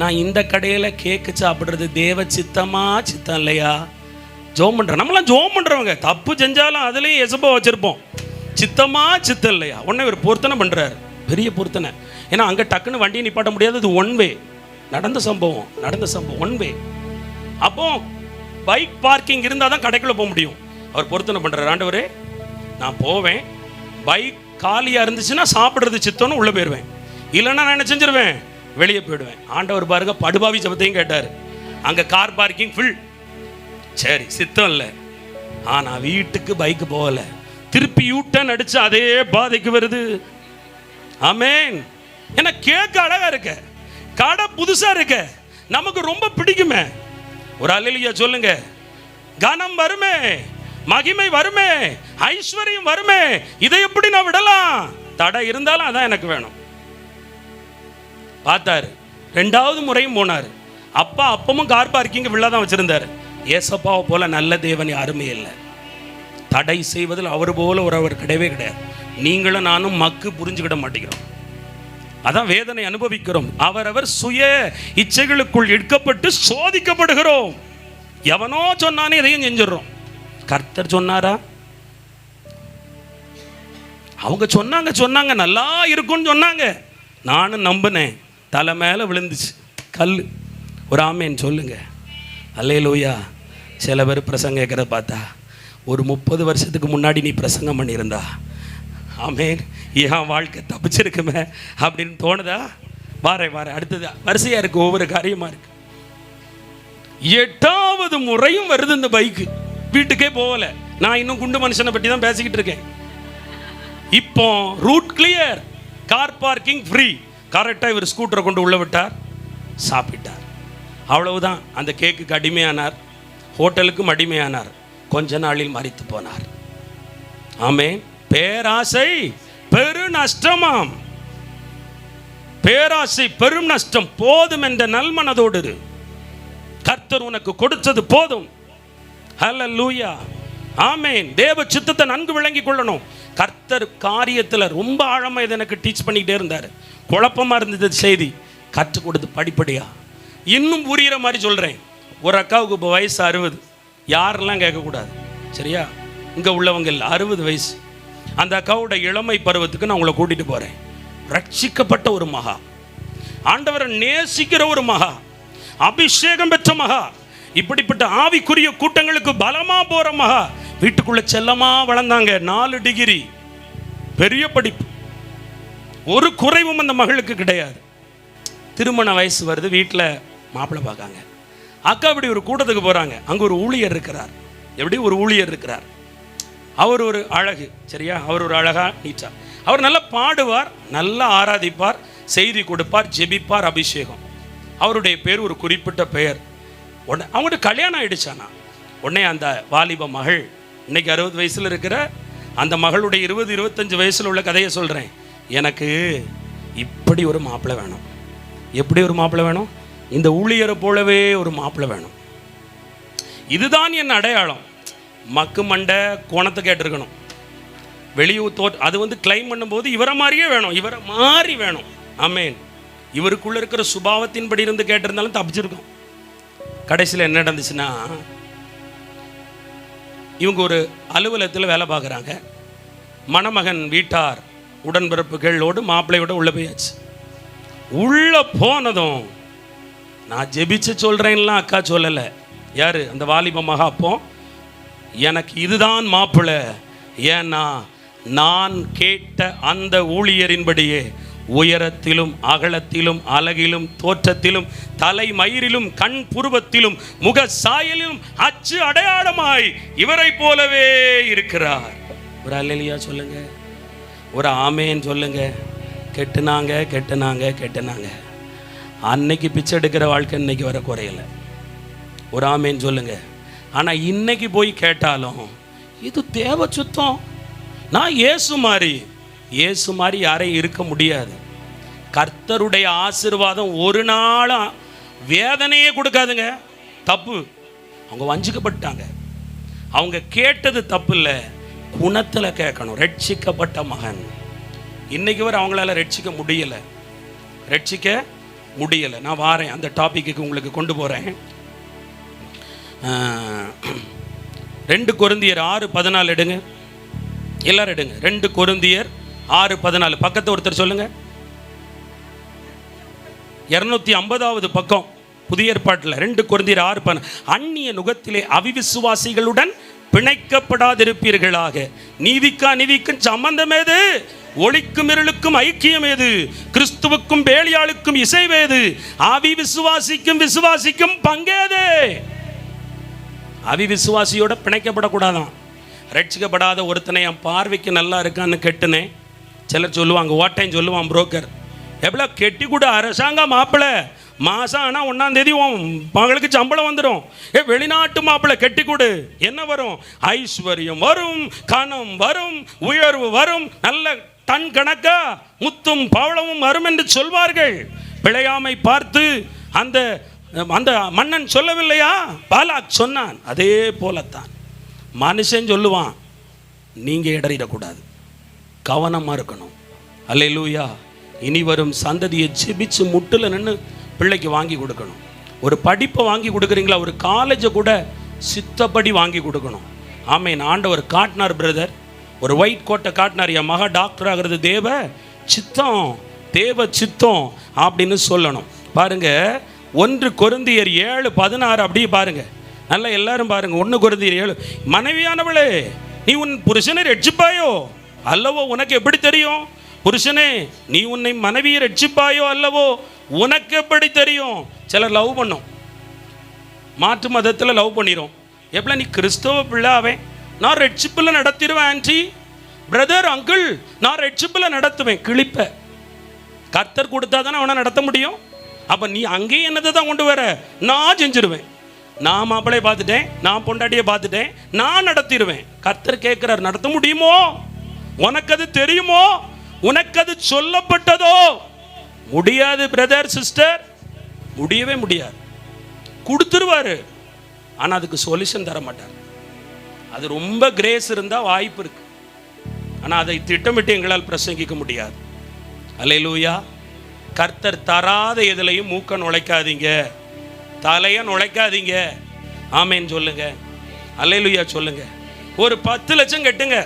நான் இந்த கடையில் கேக்கு சாப்பிட்றது தேவ சித்தமா சித்தம் இல்லையா? ஜோம் பண்ணுறேன். நம்மளாம் ஜோம் பண்ணுறவங்க, தப்பு செஞ்சாலும் அதுலேயும் எசப்பா வச்சுருப்போம். சித்தமா சித்தம் இல்லையா? உடனே இவர் பொருத்தனை பண்ணுறாரு, பெரிய பொருத்தனை. ஏன்னா அங்கே டக்குன்னு வண்டியை நிப்பாட்ட முடியாது, அது ஒன் வே. நடந்த சம்பவம் ஒன் வே. அப்போ பைக் பார்க்கிங் இருந்தால் தான் கடைக்குள்ளே போக முடியும். அவர் பொருத்தனை பண்ணுறாரு, ஆண்டவரே நான் போவேன், பைக் காலியாக இருந்துச்சுன்னா சாப்பிட்றது சித்தம்னு உள்ளே போயிடுவேன், இல்லைன்னா நான் என்ன செஞ்சிருவேன், வெளியே போயிடுவேன். ஆண்டவர் பாருங்க, படுபாவி சபத்தையும் கேட்டார். அங்கே கார் பார்க்கிங் ஃபுல், சரி சித்தம் இல்லை. ஆனால் வீட்டுக்கு பைக்கு போகலை, திருப்பி யூட்டன் அடிச்சு அதே பாதைக்கு வருது. ஆமேன். ஏன்னா கேக்கு அழகா இருக்க, கடை புதுசா இருக்க, நமக்கு ரொம்ப பிடிக்குமே. ஒரு அல்லேலூயா சொல்லுங்க. கனம் வருமே, மகிமை வருமே, ஐஸ்வர்யம் வருமே, இதை எப்படி நான் விடலாம்? தடை இருந்தாலும் அதான் எனக்கு வேணும். பார்த்தாரு. 2வது முறையும் போனார். அப்பமும் கார் பார்க்கிங் விழா தான் வச்சிருந்தாரு. ஏசப்பாவை போல நல்ல தேவன் யாருமே இல்லை. தடை செய்வதில் அவர் போல ஒரு கிடையவே கிடையாது. நீங்களும் நானும் மக்கு புரிஞ்சுக்கிட மாட்டேங்கிறோம், அதான் வேதனை அனுபவிக்கிறோம். அவரவர் சுய இச்சைகளுக்குள் இழுக்கப்பட்டு சோதிக்கப்படுகிறோம். எவனோ சொன்னானே இதையும் செஞ்சிடறோம். கர்த்தர் சொன்னாரா? அவங்க சொன்னாங்க நல்லா இருக்கும்னு சொன்னாங்க, நானும் நம்பினேன், தலை மேலே விழுந்துச்சு கல். ஒரு ஆமேன் சொல்லுங்க. அல்லேலூயா. சில பேர் பிரசங்கம் கேட்குறத பார்த்தா, ஒரு 30 வருஷத்துக்கு முன்னாடி நீ பிரசங்கம் பண்ணியிருந்தா ஆமேன், என் வாழ்க்கை தப்பிச்சிருக்குமே அப்படின்னு தோணுதா? வாரேன் அடுத்தது வரிசையாக இருக்கு, ஒவ்வொரு காரியமாக இருக்கு. 8வது முறையும் வருது இந்த பைக்கு, வீட்டுக்கே போகல. நான் இன்னும் குண்டு மனுஷனை பற்றி தான் பேசிக்கிட்டு இருக்கேன். இப்போ route clear, car parking free. கரெக்டாக இவர் ஸ்கூட்டரை கொண்டு உள்ள விட்டார், சாப்பிட்டார். அவ்வளவுதான். அந்த கேக்குக்கு அடிமையானார், ஹோட்டலுக்கும் அடிமையானார். கொஞ்ச நாளில் மரித்து போனார். ஆமேன். பேராசை பெரு நஷ்டமாம், பேராசை பெரும் நஷ்டம். போதும் என்ற நல்மனதோடு இரு, கர்த்தர் உனக்கு கொடுத்தது போதும். ஹல்லேலூயா. ஆமேன். தேவ சித்தத்தை நன்கு விளங்கி கொள்ளணும். கர்த்தர் காரியத்தில் ரொம்ப ஆழமாக இதை எனக்கு டீச் பண்ணிக்கிட்டே இருந்தார். குழப்பமாக இருந்தது செய்தி, கற்றுக் கொடுத்து படிப்படியா இன்னும் புரிகிற மாதிரி சொல்கிறேன். ஒரு அக்காவுக்கு இப்போ வயசு 60, யாரெல்லாம் கேட்கக்கூடாது, சரியா? இங்கே உள்ளவங்க இல்லை, 60 வயசு. அந்த அக்காவோட இளமை பருவத்துக்கு நான் உங்களை கூட்டிகிட்டு போகிறேன். ரட்சிக்கப்பட்ட ஒரு மகா, ஆண்டவரை நேசிக்கிற ஒரு மகா, அபிஷேகம் பெற்ற மகா, இப்படிப்பட்ட ஆவிக்குரிய கூட்டங்களுக்கு பலமாக போகிற மகா. வீட்டுக்குள்ளே செல்லமாக வளர்ந்தாங்க. 4 டிகிரி, பெரிய படிப்பு. ஒரு குறைவும் அந்த மகளுக்கு கிடையாது. திருமண வயசு வருது, வீட்டில் மாப்பிள்ளை பார்க்காங்க. அக்கா இப்படி ஒரு கூட்டத்துக்கு போகிறாங்க. அங்கே ஒரு ஊழியர் இருக்கிறார். எப்படி ஒரு ஊழியர் இருக்கிறார். அவர் ஒரு அழகு, சரியா? அவர் ஒரு அழகா நீட்டா, அவர் நல்லா பாடுவார், நல்லா ஆராதிப்பார், செய்தி கொடுப்பார், ஜெபிப்பார், அபிஷேகம். அவருடைய பேர் ஒரு குறிப்பிட்ட பெயர். உடனே அவங்ககிட்ட கல்யாணம் ஆயிடுச்சானா. உடனே அந்த வாலிப மகள், இன்னைக்கு 60 வயசில் இருக்கிற அந்த மகளுடைய 20-25 வயசில் உள்ள கதையை சொல்கிறேன். எனக்கு இப்படி ஒரு மாப்பிள்ளை வேணும். எப்படி ஒரு மாப்பிள்ளை வேணும்? இந்த ஊழியரை போலவே ஒரு மாப்பிள்ளை வேணும். இதுதான் என் அடையாளம். மக்கு மண்டை கோணத்தை கேட்டிருக்கணும். வெளியூர் அது வந்து கிளைம் பண்ணும்போது இவரை மாதிரியே வேணும், இவரை மாறி வேணும். ஆமேன். இவருக்குள்ள இருக்கிற சுபாவத்தின்படி இருந்து கேட்டிருந்தாலும் தப்பிச்சிருக்கோம். கடைசியில் என்ன நடந்துச்சுன்னா, இவங்க ஒரு அலுவலகத்தில் வேலை பார்க்குறாங்க. மணமகன் வீட்டார் உடன்பிறப்புகளோடு மாப்பிள்ளையோட உள்ளே போயாச்சு. உள்ளே போனதும் நான் ஜெபிச்சு சொல்கிறேன்லாம் அக்கா சொல்லலை. யார்? அந்த வாலிப மகா. அப்போ எனக்கு இதுதான் மாப்பிள்ளை. ஏன்னா நான் கேட்ட அந்த ஊழியரின்படியே உயரத்திலும் அகலத்திலும் அழகிலும் தோற்றத்திலும் தலை மயிரிலும் கண் புருவத்திலும் முக சாயலிலும் அச்சு அடையாளமாய் இவரை போலவே இருக்கிறார். ஒரு அல்லேலூயா சொல்லுங்க, ஒரு ஆமேன் சொல்லுங்க. கெட்டுனாங்க கெட்டுனாங்க கெட்டுனாங்க. அன்னைக்கு பிச்சை எடுக்கிற வாழ்க்கை இன்னைக்கு வர குறையல. ஒரு ஆமேன் சொல்லுங்க. ஆனால் இன்னைக்கு போய் கேட்டாலும் இது தேவ சுத்தம். நான் இயேசு மாதிரி யாரையும் இருக்க முடியாது. கர்த்தருடைய ஆசீர்வாதம் ஒரு நாளும் வேதனையே கொடுக்காதுங்க. தப்பு. அவங்க வஞ்சிக்கப்பட்டாங்க. அவங்க கேட்டது தப்பு இல்லை, குணத்தில் கேட்கணும். ரட்சிக்கப்பட்ட மகன். இன்னைக்கு வரை அவங்களால ரட்சிக்க முடியலை. நான் வாரேன், அந்த டாபிக்கு உங்களுக்கு கொண்டு போகிறேன். 2 கொரிந்தியர் 6:14 எடுங்க, எல்லாரும் எடுங்க. 2 கொரிந்தியர் 6:14 பக்கத்தை ஒருத்தர் சொல்லுங்க. 250வது பக்கம் புதிய ஏற்பாட்டில் 2 கொரிந்தியர் 6:14. அந்நிய நுகத்திலே அவிவிசுவாசிகளுடன் பிணைக்கப்படாதிருப்பீர்களாக. நீதிக்கும் சம்பந்தம் ஏது? ஒளிக்கும் இருளுக்கும் ஐக்கியம் ஏது? கிறிஸ்துவுக்கும் பேலியாளுக்கும் இசைவேது? ஆவி விசுவாசிக்கும் பங்கேது? அவிவிசுவாசியோட பிணைக்கப்படக்கூடாதான். ரட்சிக்கப்படாத ஒருத்தனை என் பார்வைக்கு நல்லா இருக்கான்னு கெட்டுனேன். சிலர் சொல்லுவாங்க, ஓட்டைன்னு சொல்லுவான் புரோக்கர். எவ்வளோ கெட்டி கூட அரசாங்க மாப்பிள்ளை, மாதம் ஆனால் 1ஆம் தேதி மகளுக்கு சம்பளம் வந்துடும். வெளிநாட்டு மாப்பிள்ளை கெட்டி கொடு. என்ன வரும்? ஐஸ்வர்யம் வரும், கணம் வரும், உயர்வு வரும், நல்ல டன் கணக்கா முத்தும் பவளமும் வரும் என்று சொல்வார்கள். பிழையாமை பார்த்து அந்த அந்த மன்னன் சொல்லவில்லையா? பாலாக் சொன்னான். அதே போலத்தான் மனுஷன் சொல்லுவான். நீங்கள் இடறிடக்கூடாது, கவனமாக இருக்கணும். அல்லேலூயா. இனி வரும் சந்ததியை ஜெபிச்சு முட்டில் நின்று பிள்ளைக்கு வாங்கி கொடுக்கணும். ஒரு படிப்பை வாங்கி கொடுக்குறீங்களா? ஒரு காலேஜை கூட சித்தப்படி வாங்கி கொடுக்கணும். ஆமேன். ஆண்டவர் காட்டினார் பிரதர், ஒரு ஒயிட் கோட்டை காட்டினார். என் மகா டாக்டர் ஆகிறது தேவ சித்தம் அப்படின்னு சொல்லணும். பாருங்க, 1 கொரிந்தியர் 7:16 அப்படியே பாருங்க. நல்லா எல்லாரும் பாருங்க. 1 கொரிந்தியர் 7. மனைவியானவளே, நீ உன் புருஷனை ரட்சிப்பாயோ அல்லவோ? உனக்கு எப்படி தெரியும்? புருஷனே, நீ உன்னை மனைவியை ரட்சிப்பாயோ அல்லவோ? உனக்கு எப்படி தெரியும்? சிலர் லவ் பண்ணும், மாற்று மதத்தில் லவ் பண்ணிடும். எப்படி? நீ கிறிஸ்தவ பிள்ளை, அவன் நான் ரட்சிப்பில் நடத்திடுவேன். ஆன்டி, பிரதர், அங்கிள், நான் ரட்சிப்பில் நடத்துவேன். கிளிப்ப கர்த்தர் கொடுத்தா தானே அவனை நடத்த முடியும். அப்போ நீ அங்கேயும் என்னதை தான் கொண்டு வர? நான் செஞ்சிருவேன். நான் மாப்பிள்ளையை பார்த்துட்டேன், நான் பொண்டாட்டியை பார்த்துட்டேன், நான் நடத்திடுவேன். கர்த்தர் கேட்குறார், நடத்த முடியுமோ? உனக்கு அது தெரியுமோ? உனக்கு அது சொல்லப்பட்டதோ? முடியாது பிரதர், சிஸ்டர், முடியவே முடியாது. கொடுத்துருவாரு, ஆனால் அதுக்கு சொல்யூஷன் தர மாட்டார். அது ரொம்ப கிரேஸ் இருந்தால் வாய்ப்பு இருக்கு, ஆனால் அதை திட்டமிட்டு எங்களால் பிரசங்கிக்க முடியாது. அல்லேலூயா. கர்த்தர் தராத எதுலையும் மூக்க நுழைக்காதீங்க, தலையை நுழைக்காதீங்க. ஆமேன் சொல்லுங்க, அல்லேலூயா சொல்லுங்க. ஒரு 10 லட்சம் கட்டுங்க,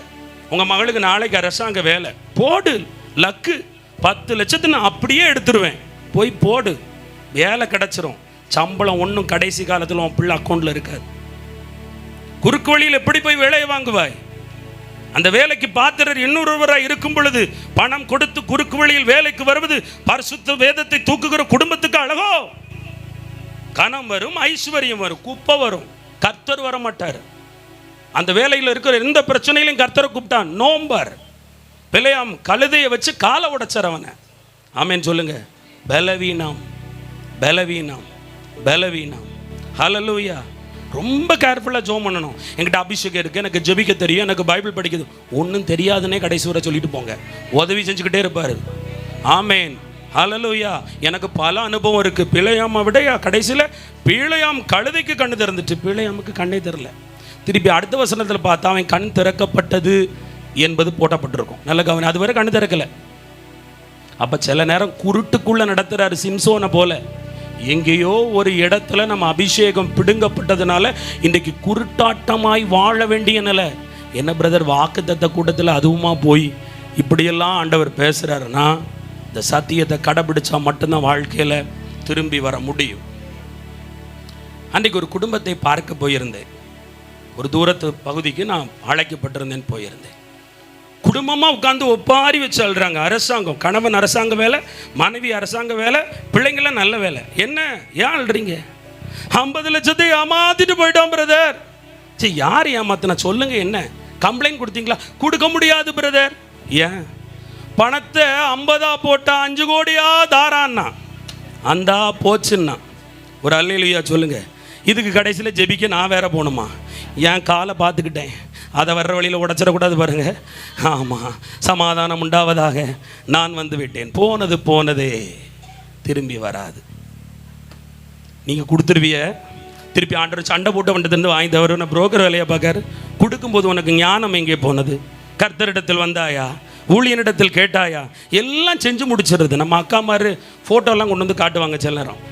உங்கள் மகளுக்கு நாளைக்கு அரசாங்க வேலை போடு. லக்கு 10 லட்சத்தை நான் அப்படியே எடுத்துருவேன். போய் போடு, வேலை கிடச்சிரும். சம்பளம் ஒன்றும் கடைசி காலத்தில் உன் பிள்ளை அக்கௌண்ட்டில் இருக்காது. குறுக்கு வழியில் எப்படி போய் வேலையை வாங்குவாய்? அந்த வேலைக்கு பாத்திரர் இன்னொருவராக இருக்கும் பொழுது பணம் கொடுத்து குறுக்கு வழியில் வேலைக்கு வருவது பரிசுத்த வேதத்தை தூக்குகிற குடும்பத்துக்கு அழகோ. கனம் வரும், ஐஸ்வர்யம் வரும், குப்பை வரும், கர்த்தர் வர மாட்டார். அந்த வேலையில் இருக்கிற எந்த பிரச்சனையிலும் கர்த்தரை கூப்பிட்டான். நோம்பர் பிழையாம் கழுதையை வச்சு காலை உடைச்சறவன. ஆமேன் சொல்லுங்க. பலவீனம் பலவீனம் பலவீனம். ஹல்லேலூயா. ரொம்ப கேர்ஃபுல்லாக ஜெபம் பண்ணணும். என்கிட்ட அபிஷேகம் இருக்குது, எனக்கு ஜெபிக்க தெரியும், எனக்கு பைபிள் படிக்குது, ஒன்றும் தெரியாதுன்னே கடைசி வரை சொல்லிட்டு போங்க. உதவி செஞ்சுக்கிட்டே இருப்பார். ஆமேன். ஹல்லேலூயா. எனக்கு பல அனுபவம் இருக்குது. பிழையாமை விட கடைசியில் பிழையாம் கழுதைக்கு கண்ணு திறந்துட்டு பிழையாமுக்கு கண்ணே தெரில. திருப்பி அடுத்த வசனத்தில் பார்த்தா அவன் கண் திறக்கப்பட்டது என்பது போட்டப்பட்டிருக்கும். நல்ல கவனம். அதுவரை கண்ணு திறக்கலை. அப்போ சில நேரம் குருட்டுக்குள்ளே நடத்துகிறாரு சிம்சோனை போல. எங்கேயோ ஒரு இடத்துல நம்ம அபிஷேகம் பிடுங்கப்பட்டதுனால இன்றைக்கு குருட்டாட்டமாய் வாழ வேண்டிய நிலை. என்ன பிரதர், வாக்குத்தத்த கூட்டத்தில் அதுவுமா போய் இப்படியெல்லாம் ஆண்டவர் பேசுகிறாருன்னா, இந்த சத்தியத்தை கடைபிடிச்சா மட்டும்தான் வாழ்க்கையில் திரும்பி வர முடியும். அன்றைக்கு ஒரு குடும்பத்தை பார்க்க போயிருந்தேன். ஒரு தூரத்து பகுதிக்கு நான் அழைக்கப்பட்டிருந்தேன். போயிருந்தேன். குடும்பமாக உட்காந்து ஒப்பாரி வச்சு அழுறாங்க. அரசாங்கம், கணவன் அரசாங்க வேலை, மனைவி அரசாங்க வேலை, பிள்ளைங்களாம் நல்ல வேலை. என்ன ஏன் அழுறீங்க? 50 லட்சத்தை ஏமாத்திட்டு போயிட்டோம் பிரதர். சரி, யார் ஏமாத்தினா சொல்லுங்க. என்ன கம்ப்ளைண்ட் கொடுத்தீங்களா? கொடுக்க முடியாது பிரதர். ஏன்? பணத்தை 50 போட்டா 5 கோடியா தாரான்னா அந்தா போச்சுன்னா ஒரு அல்லேலூயா சொல்லுங்க. இதுக்கு கடைசியில் ஜெபிக்க நான் வேற போகணுமா? என் காலை பார்த்துக்கிட்டேன், அதை வர்ற வழியில் உடச்சிடக்கூடாது பாருங்க. ஆமாம், சமாதானம் உண்டாவதாக, நான் வந்து விட்டேன். போனது போனதே, திரும்பி வராது. நீங்கள் கொடுத்துருவிய, திருப்பி ஆண்டவர் சண்டை போட்டு வந்துட்டு வாங்கி தவறு. நான் புரோக்கர் வேலையை பார்க்காரு. கொடுக்கும்போது உனக்கு ஞானம் எங்கே போனது? கர்த்தரிடத்தில் வந்தாயா? ஊழியனிடத்தில் கேட்டாயா? எல்லாம் செஞ்சு முடிச்சிடுறது. நம்ம அக்காமாரு ஃபோட்டோலாம் கொண்டு வந்து காட்டுவாங்க. சில நேரம்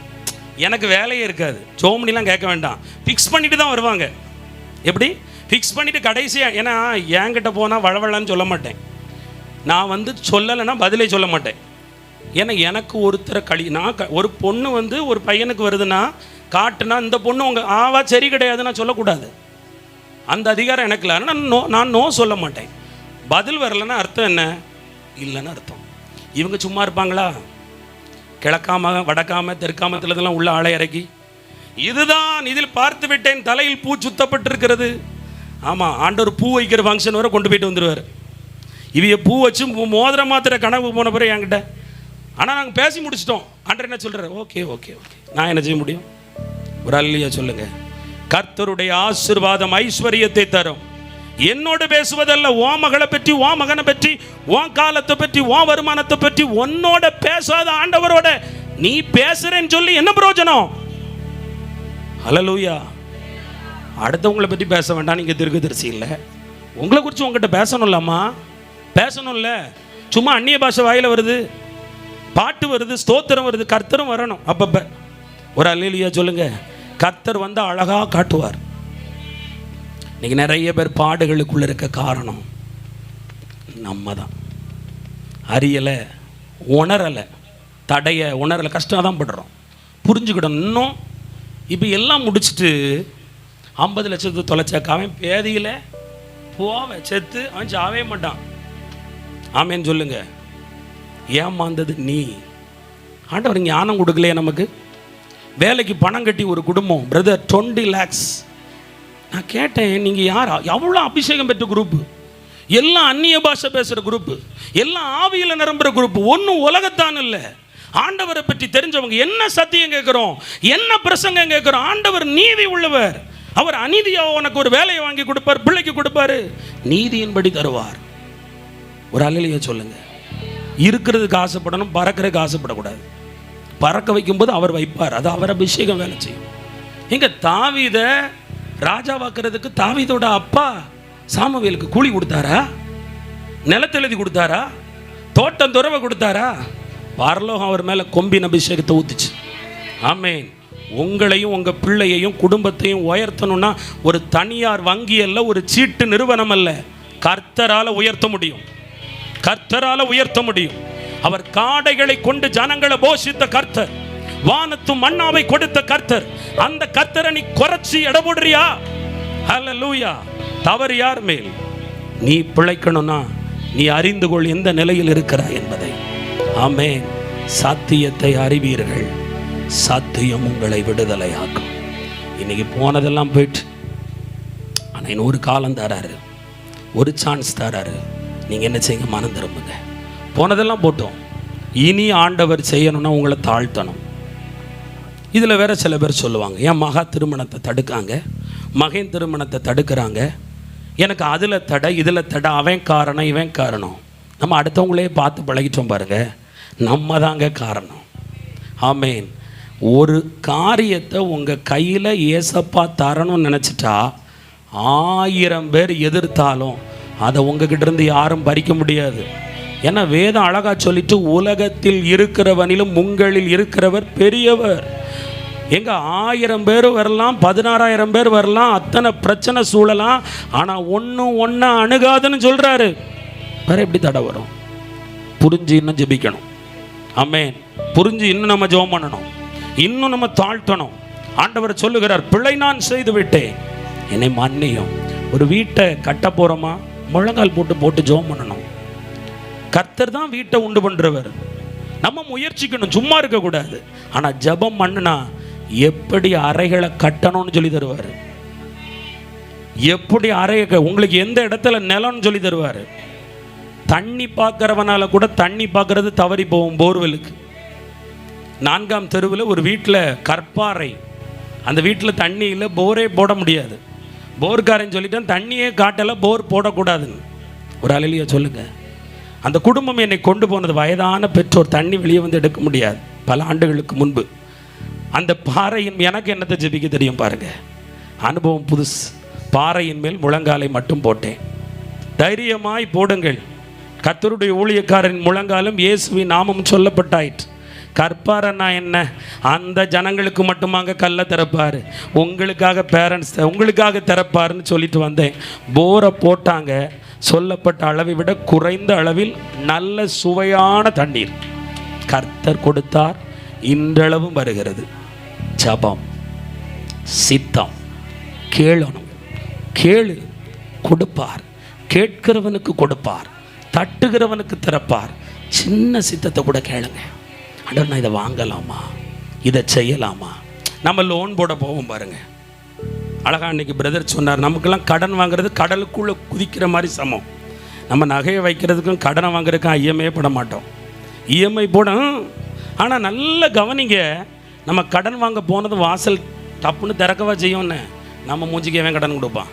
எனக்கு வேலையே இருக்காது, சோமனிலாம் கேட்க வேண்டாம், ஃபிக்ஸ் பண்ணிட்டு தான் வருவாங்க. எப்படி ஃபிக்ஸ் பண்ணிவிட்டு கடைசியாக, ஏன்னா என்கிட்ட போனால் வளவளன்னு சொல்ல மாட்டேன். நான் வந்து சொல்லலைன்னா பதிலே சொல்ல மாட்டேன். ஏன்னா எனக்கு ஒருத்தரை நான் ஒரு பொண்ணு வந்து ஒரு பையனுக்கு வருதுன்னா காட்டுனா, இந்த பொண்ணு உங்கள் ஆவா சரி கிடையாதுன்னு நான் சொல்லக்கூடாது. அந்த அதிகாரம் எனக்கு இல்லை. நான் நோ சொல்ல மாட்டேன். பதில் வரலைன்னா அர்த்தம் என்ன? இல்லைன்னு அர்த்தம். இவங்க சும்மா இருப்பாங்களா? கிழக்காம வடக்காம தெற்காமத்துலதெல்லாம் உள்ள ஆளை இறக்கி, இதுதான் இதில் பார்த்து விட்டேன், தலையில் பூ சுத்தப்பட்டிருக்கிறது. ஆமாம், ஆண்டவர் பூ வைக்கிற ஃபங்க்ஷன் வரை கொண்டு போயிட்டு வந்துடுவார். இவைய பூ வச்சு மோதிர மாத்திர கனவு போன பிறகு என்கிட்ட. ஆனால் நாங்கள் பேசி முடிச்சிட்டோம். ஆண்டவர் என்ன சொல்கிறார்? ஓகே ஓகே ஓகே, நான் என்ன செய்ய முடியும்? ஒரு அல்லையா சொல்லுங்க. கர்த்தருடைய ஆசீர்வாதம் ஐஸ்வர்யத்தை தரும். என்னோடு பேசுவதல்ல, ஓ மகளை பற்றி, ஓ மகனை பற்றி, ஓ காலத்தை பற்றி, ஓ வருமானத்தை பற்றி உன்னோட பேசாத ஆண்டவரோட நீ பேசுறேன்னு சொல்லி என்ன பிரயோஜனம்? ஹல்லேலூயா. அடுத்தவங்களை பற்றி பேச வேண்டாம். நீங்கள் தீர்க்கதரிசி இல்லை, உங்களை குறித்து உங்ககிட்ட பேசணும்லம்மா, பேசணும்ல. சும்மா அந்நிய பாஷை வாயில் வருது, பாட்டு வருது, ஸ்தோத்திரம் வருது, கர்த்தரும் வரணும். அப்பப்போ ஒரு அல்லேலூயா சொல்லுங்க. கர்த்தர் வந்து அழகாக காட்டுவார். இன்னைக்கு நிறைய பேர் பாடுகளுக்குள்ள இருக்க காரணம் நம்ம தான். அறியலை, உணரலை, தடைய உணரலை, கஷ்டம் தான் படுறோம். புரிஞ்சுக்கிடணும். இன்னும் இப்போ எல்லாம் முடிச்சுட்டு 50 லட்சத்தை தொலைச்சாக்க அவன் பேதியில் போவ செத்து அவன் சாவே மாட்டான். ஆமேன்னு சொல்லுங்க. ஏமாந்தது நீ. ஆண்டவர் ஞானம் கொடுக்கலையே நமக்கு. வேலைக்கு பணம் கட்டி ஒரு குடும்பம் பிரதர் 20 lakhs. நான் கேட்டேன், நீங்கள் யார்? எவ்வளோ அபிஷேகம் பெற்ற குரூப்பு, எல்லாம் அந்நிய பாஷை பேசுகிற குரூப்பு, எல்லாம் ஆவியில் நிரம்புகிற குரூப்பு, ஒன்றும் உலகத்தான் இல்லை. ஆண்டவரை பற்றி தெரிஞ்சவங்க. என்ன சத்தியம் கேட்குறோம், என்ன பிரசங்கம் கேட்குறோம்? ஆண்டவர் நீதி உள்ளவர். அவர் அநீதியாக உனக்கு ஒரு வேலையை வாங்கி கொடுப்பார், பிள்ளைக்கு கொடுப்பாரு, நீதியின்படி தருவார். ஒரு அல்லேலூயா சொல்லுங்க. இருக்கிறதுக்கு ஆசைப்படணும், பறக்கிறதுக்கு ஆசைப்படக்கூடாது. பறக்க வைக்கும்போது அவர் வைப்பார், அது அவர் அபிஷேகம் வேலை செய்யும். இங்கே தாவீதை ராஜாவாக்குறதுக்கு தாவீதோட அப்பா சாமுவேலுக்கு கூலி கொடுத்தாரா? நிலத்தெழுதி கொடுத்தாரா? தோட்டம் துறவை கொடுத்தாரா? பரலோகம் அவர் மேலே கொம்பின் அபிஷேகத்தை ஊத்துச்சு. ஆமேன். உங்களையும் உங்கள் பிள்ளையையும் குடும்பத்தையும் உயர்த்தணும்னா ஒரு தனியார் வங்கி அல்ல, ஒரு சீட்டு நிறுவனம் அல்ல, கர்த்தரால் உயர்த்த முடியும். கர்த்தரால் உயர்த்த முடியும். அவர் காடைகளை கொண்டு ஜனங்களை போஷித்த கர்த்தர், வானத்தும் மன்னாவை கொடுத்த கர்த்தர். அந்த கர்த்தரை நீ குறைச்சி எடை போடுறியா? ஹல்லேலூயா. தவறு யார் மேல்? நீ பிழைக்கணும்னா நீ அறிந்து கொள் எந்த நிலையில் இருக்கிறாய் என்பதை. ஆமென். சாத்தியத்தை அறிவீர்கள், சாத்தியம் உங்களை விடுதலையாக்கும். இன்னைக்கு போனதெல்லாம் போயிட்டு, ஆனால் இன்னொரு காலம் தராரு, ஒரு சான்ஸ் தராரு. நீங்கள் என்ன செய்யுங்க? மனம் திரும்புங்க. போனதெல்லாம் போட்டோம், இனி ஆண்டவர் செய்யணும்னா உங்களை தாழ்த்தணும். இதில் வேற சில பேர் சொல்லுவாங்க, என் மகா திருமணத்தை தடுக்காங்க, மகன் திருமணத்தை தடுக்கிறாங்க, எனக்கு அதில் தடை இதில் தடை, அவன் காரணம் இவன் காரணம். நம்ம அடுத்தவங்களே பார்த்து பழகிட்டோம் பாருங்க, நம்ம தாங்க காரணம். ஆமேன். ஒரு காரியத்தை உங்கள் கையில் ஏசப்பா தரணும்னு நினச்சிட்டா 1000 பேர் எதிர்த்தாலும் அதை உங்ககிட்ட இருந்து யாரும் பறிக்க முடியாது. ஏன்னா வேதம் அழகாக சொல்லிட்டு, உலகத்தில் இருக்கிறவனிலும் உங்களில் இருக்கிறவர் பெரியவர். எங்க 1000 பேர் வரலாம், 16000 பேர் வரலாம், அத்தனை பிரச்சனை சூழலாம், ஆனால் ஒன்று அணுகாதுன்னு சொல்கிறாரு. வேற எப்படி தடை வரும்? புரிஞ்சு இன்னும் ஜெபிக்கணும். ஆமென். புரிஞ்சு இன்னும் நம்ம ஜெபம் பண்ணணும், இன்னும் நம்ம தாழ்த்தணும். ஆண்டவர் சொல்லுகிறார், பிழை நான் செய்து விட்டேன், என்னை மன்னியும். ஒரு வீட்டை கட்ட போகிறோமா, முழங்கால் போட்டு ஜெபம் பண்ணணும். கர்த்தர் தான் வீட்டை உண்டு பண்ணுறவர். நம்ம முயற்சிக்கணும், சும்மா இருக்கக்கூடாது. ஆனால் ஜெபம் பண்ணுனா எப்படி அறைகளை கட்டணும்னு சொல்லி தருவார், எப்படி அறையை உங்களுக்கு எந்த இடத்துல நிலம்னு சொல்லி தருவார். தண்ணி பார்க்குறவனால கூட தண்ணி பார்க்கறது தவறி போகும். போர்வெலுக்கு 4ஆம் தெருவில் ஒரு வீட்டில் கற்பாறை, அந்த வீட்டில் தண்ணி இல்லை, போரே போட முடியாது. போர்காரன் சொல்லிட்டான், தண்ணியே காட்டலை, போர் போடக்கூடாதுன்னு. ஒரு அலையிலையா சொல்லுங்கள். அந்த குடும்பம் என்னை கொண்டு போனது, வயதான பெற்றோர், தண்ணி வெளியே வந்து எடுக்க முடியாது, பல ஆண்டுகளுக்கு முன்பு. அந்த பாறையின் எனக்கு என்னத்தை ஜெபிக்க தெரியும் பாருங்க, அனுபவம் புதுசு. பாறையின் மேல் முழங்காலை மட்டும் போட்டேன். தைரியமாய் போடுங்கள், கர்த்தருடைய ஊழியக்காரன் முழங்காலும் இயேசுவின் நாமம் சொல்லப்பட்டாயிற்று. கற்பாரன்னா என்ன? அந்த ஜனங்களுக்கு மட்டுமாங்க கல்லை திறப்பார், உங்களுக்காக பேரண்ட்ஸ் உங்களுக்காக திறப்பாருன்னு சொல்லிட்டு வந்தேன். போரை போட்டாங்க, சொல்லப்பட்ட அளவை விட குறைந்த அளவில் நல்ல சுவையான தண்ணீர் கர்த்தர் கொடுத்தார். இன்றளவும் வருகிறது. ஜபம், சித்தம், கேளணும். கேளு, கொடுப்பார். கேட்கிறவனுக்கு கொடுப்பார், தட்டுகிறவனுக்கு திறப்பார். சின்ன சித்தத்தை கூட கேளுங்க. ஆண்டவர், நான் இதை வாங்கலாமா, இதை செய்யலாமா? நம்ம லோன் போட போவோம் பாருங்க. அழகா அன்னைக்கு பிரதர் சொன்னார், நமக்கெல்லாம் கடன் வாங்குறது கடலுக்குள்ளே குதிக்கிற மாதிரி சமம். நம்ம நகையை வைக்கிறதுக்கும் கடனை வாங்குறதுக்கும் இஎம்ஐ போட மாட்டோம். இஎம்ஐ போட, ஆனால் நல்ல கவனிங்க, நம்ம கடன் வாங்க போனது வாசல் தப்புன்னு திறக்கவா செய்யும்னு நம்ம மூஞ்சிக்கவே கடன் கொடுப்பான்,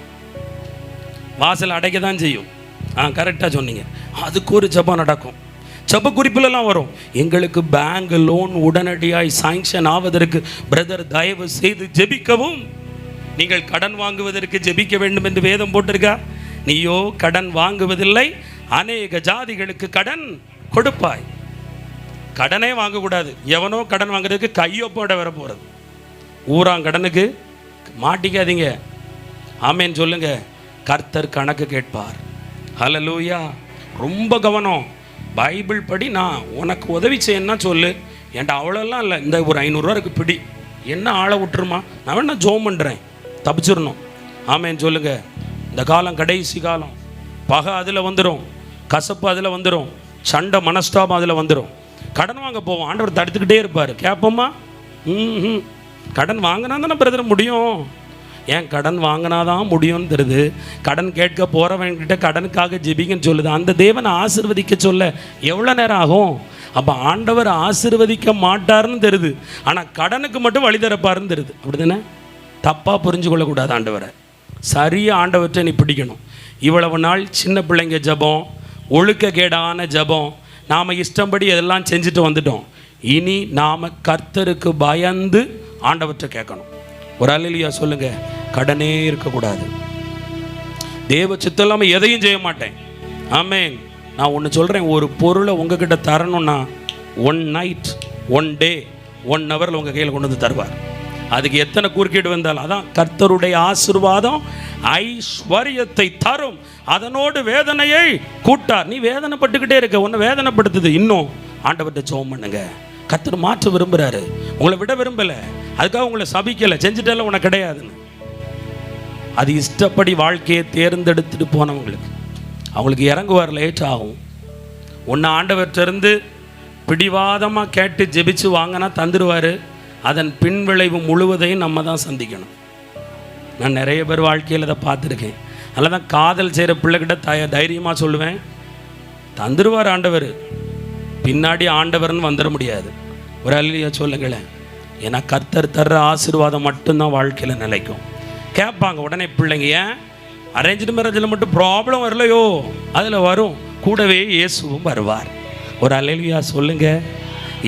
வாசல் அடைக்க தான் செய்யும். கரெக்டாக சொன்னீங்க. அதுக்கு ஒரு ஜபம் நடக்கும். ஜப குறிப்பிலெல்லாம் வரும், எங்களுக்கு பேங்க் லோன் உடனடியாய் சாங்ஷன் ஆவதற்கு பிரதர் தயவு செய்து ஜெபிக்கவும். நீங்கள் கடன் வாங்குவதற்கு ஜெபிக்க வேண்டும் என்று வேதம் போட்டிருக்கா? நீயோ கடன் வாங்குவதில்லை, அநேக ஜாதிகளுக்கு கடன் கொடுப்பாய். கடனே வாங்கக்கூடாது. எவனோ கடன் வாங்குறதுக்கு கையொப்போட வர போகிறது. ஊராங்கடனுக்கு மாட்டிக்காதீங்க. ஆமேன் சொல்லுங்க. கர்த்தர் கணக்கு கேட்பார். ஹல்லேலூயா. ரொம்ப கவனம். பைபிள் படி நான் உனக்கு உதவி செய்யணும்னா சொல்லு, என்கிட்ட அவ்வளோலாம் இல்லை, இந்த ஒரு 500 ரூபா இருக்கு பிடி, என்ன ஆளை விட்டுருமா, நான் வேணா ஜோம் பண்ணுறேன், தப்பிச்சிடணும். ஆமேன் சொல்லுங்க. இந்த காலம் கடைசி காலம். பகை அதில் வந்துடும், கசப்பு அதில் வந்துடும், சண்டை மனஸ்தாபம் அதில் வந்துடும். கடன் வாங்க போவோம், ஆண்டவர் தடுத்துக்கிட்டே இருப்பார். கேட்போமா? கடன் வாங்கினா தானே பிரதர் முடியும். ஏன் கடன் வாங்கினாதான் முடியும்னு தெரியுது. கடன் கேட்க போகிறவன்கிட்ட கடனுக்காக ஜெபிங்கன்னு சொல்லுது. அந்த தேவனை ஆசீர்வதிக்க சொல்ல எவ்வளோ நேரம் ஆகும்? அப்போ ஆண்டவர் ஆசீர்வதிக்க மாட்டார்னு தெரியுது, ஆனால் கடனுக்கு மட்டும் வழி தரப்பாருன்னு தெரியுது. அப்படி தானே? தப்பாக புரிஞ்சு கொள்ளக்கூடாது ஆண்டவரை. சரியாக ஆண்டவர்கிட்ட நீ பிடிக்கணும். இவ்வளவு நாள் சின்ன பிள்ளைங்க ஜபம், ஒழுக்கக்கேடான ஜபம், நாம் இஷ்டப்படி எதெல்லாம் செஞ்சுட்டு வந்துட்டோம். இனி நாம் கர்த்தருக்கு பயந்து ஆண்டவர்கிட்ட கேட்கணும். ஒரு அல்லேலூயா சொல்லுங்க. கடனே இருக்கக்கூடாது. தேவ சித்தம் இல்லாமல் எதையும் செய்ய மாட்டேன். ஆமேன். நான் ஒன்று சொல்கிறேன், ஒரு பொருளை உங்ககிட்ட தரணும்னா 1 நைட் 1 டே 1 ஹவரில் உங்கள் கையில் கொண்டு வந்து தருவார். அதுக்கு எத்தனை குறுக்கீடு வந்தாலும், அதான் கர்த்தருடைய ஆசீர்வாதம் ஐஸ்வர்யத்தை தரும், அதனோடு வேதனையை கூட்டார். நீ வேதனைப்பட்டுக்கிட்டே இருக்க, உன்னை வேதனைப்படுத்துது. இன்னும் ஆண்டவர்கிட்ட ஜெபம் பண்ணுங்க. கர்த்தர் மாற்ற விரும்புகிறாரு, உங்களை விட விரும்பலை. அதுக்காக உங்களை சபிக்கலை, செஞ்சுட்டால உனக்கு கிடையாதுன்னு. அது இஷ்டப்படி வாழ்க்கையை தேர்ந்தெடுத்துட்டு போனவங்களுக்கு. அவங்களுக்கு இறங்குவார், லேட் ஆகும். ஒன்று ஆண்டவர்கிட்டருந்து பிடிவாதமாக கேட்டு ஜெபிச்சு வாங்கினா தந்துடுவார். அதன் பின்விளைவு முழுவதையும் நம்ம தான் சந்திக்கணும். நான் நிறைய பேர் வாழ்க்கையில் அதை பார்த்துருக்கேன். அதில் தான் காதல் செய்கிற பிள்ளைகிட்ட தைரியமாக சொல்லுவேன், தந்துடுவார் ஆண்டவர், பின்னாடி ஆண்டவர்னு வந்துட முடியாது. ஒரு அல்லையா சொல்லுங்களேன். ஏன்னா கர்த்தர் தர்ற ஆசீர்வாதம் மட்டும்தான் வாழ்க்கையில் நிலைக்கும். கேட்பாங்க உடனே பிள்ளைங்க, ஏன் அரேஞ்சு மேரேஜில் மட்டும் ப்ராப்ளம் வரலையோ? அதில் வரும், கூடவே இயேசுவும் வருவார். ஒரு அல்லையா சொல்லுங்க.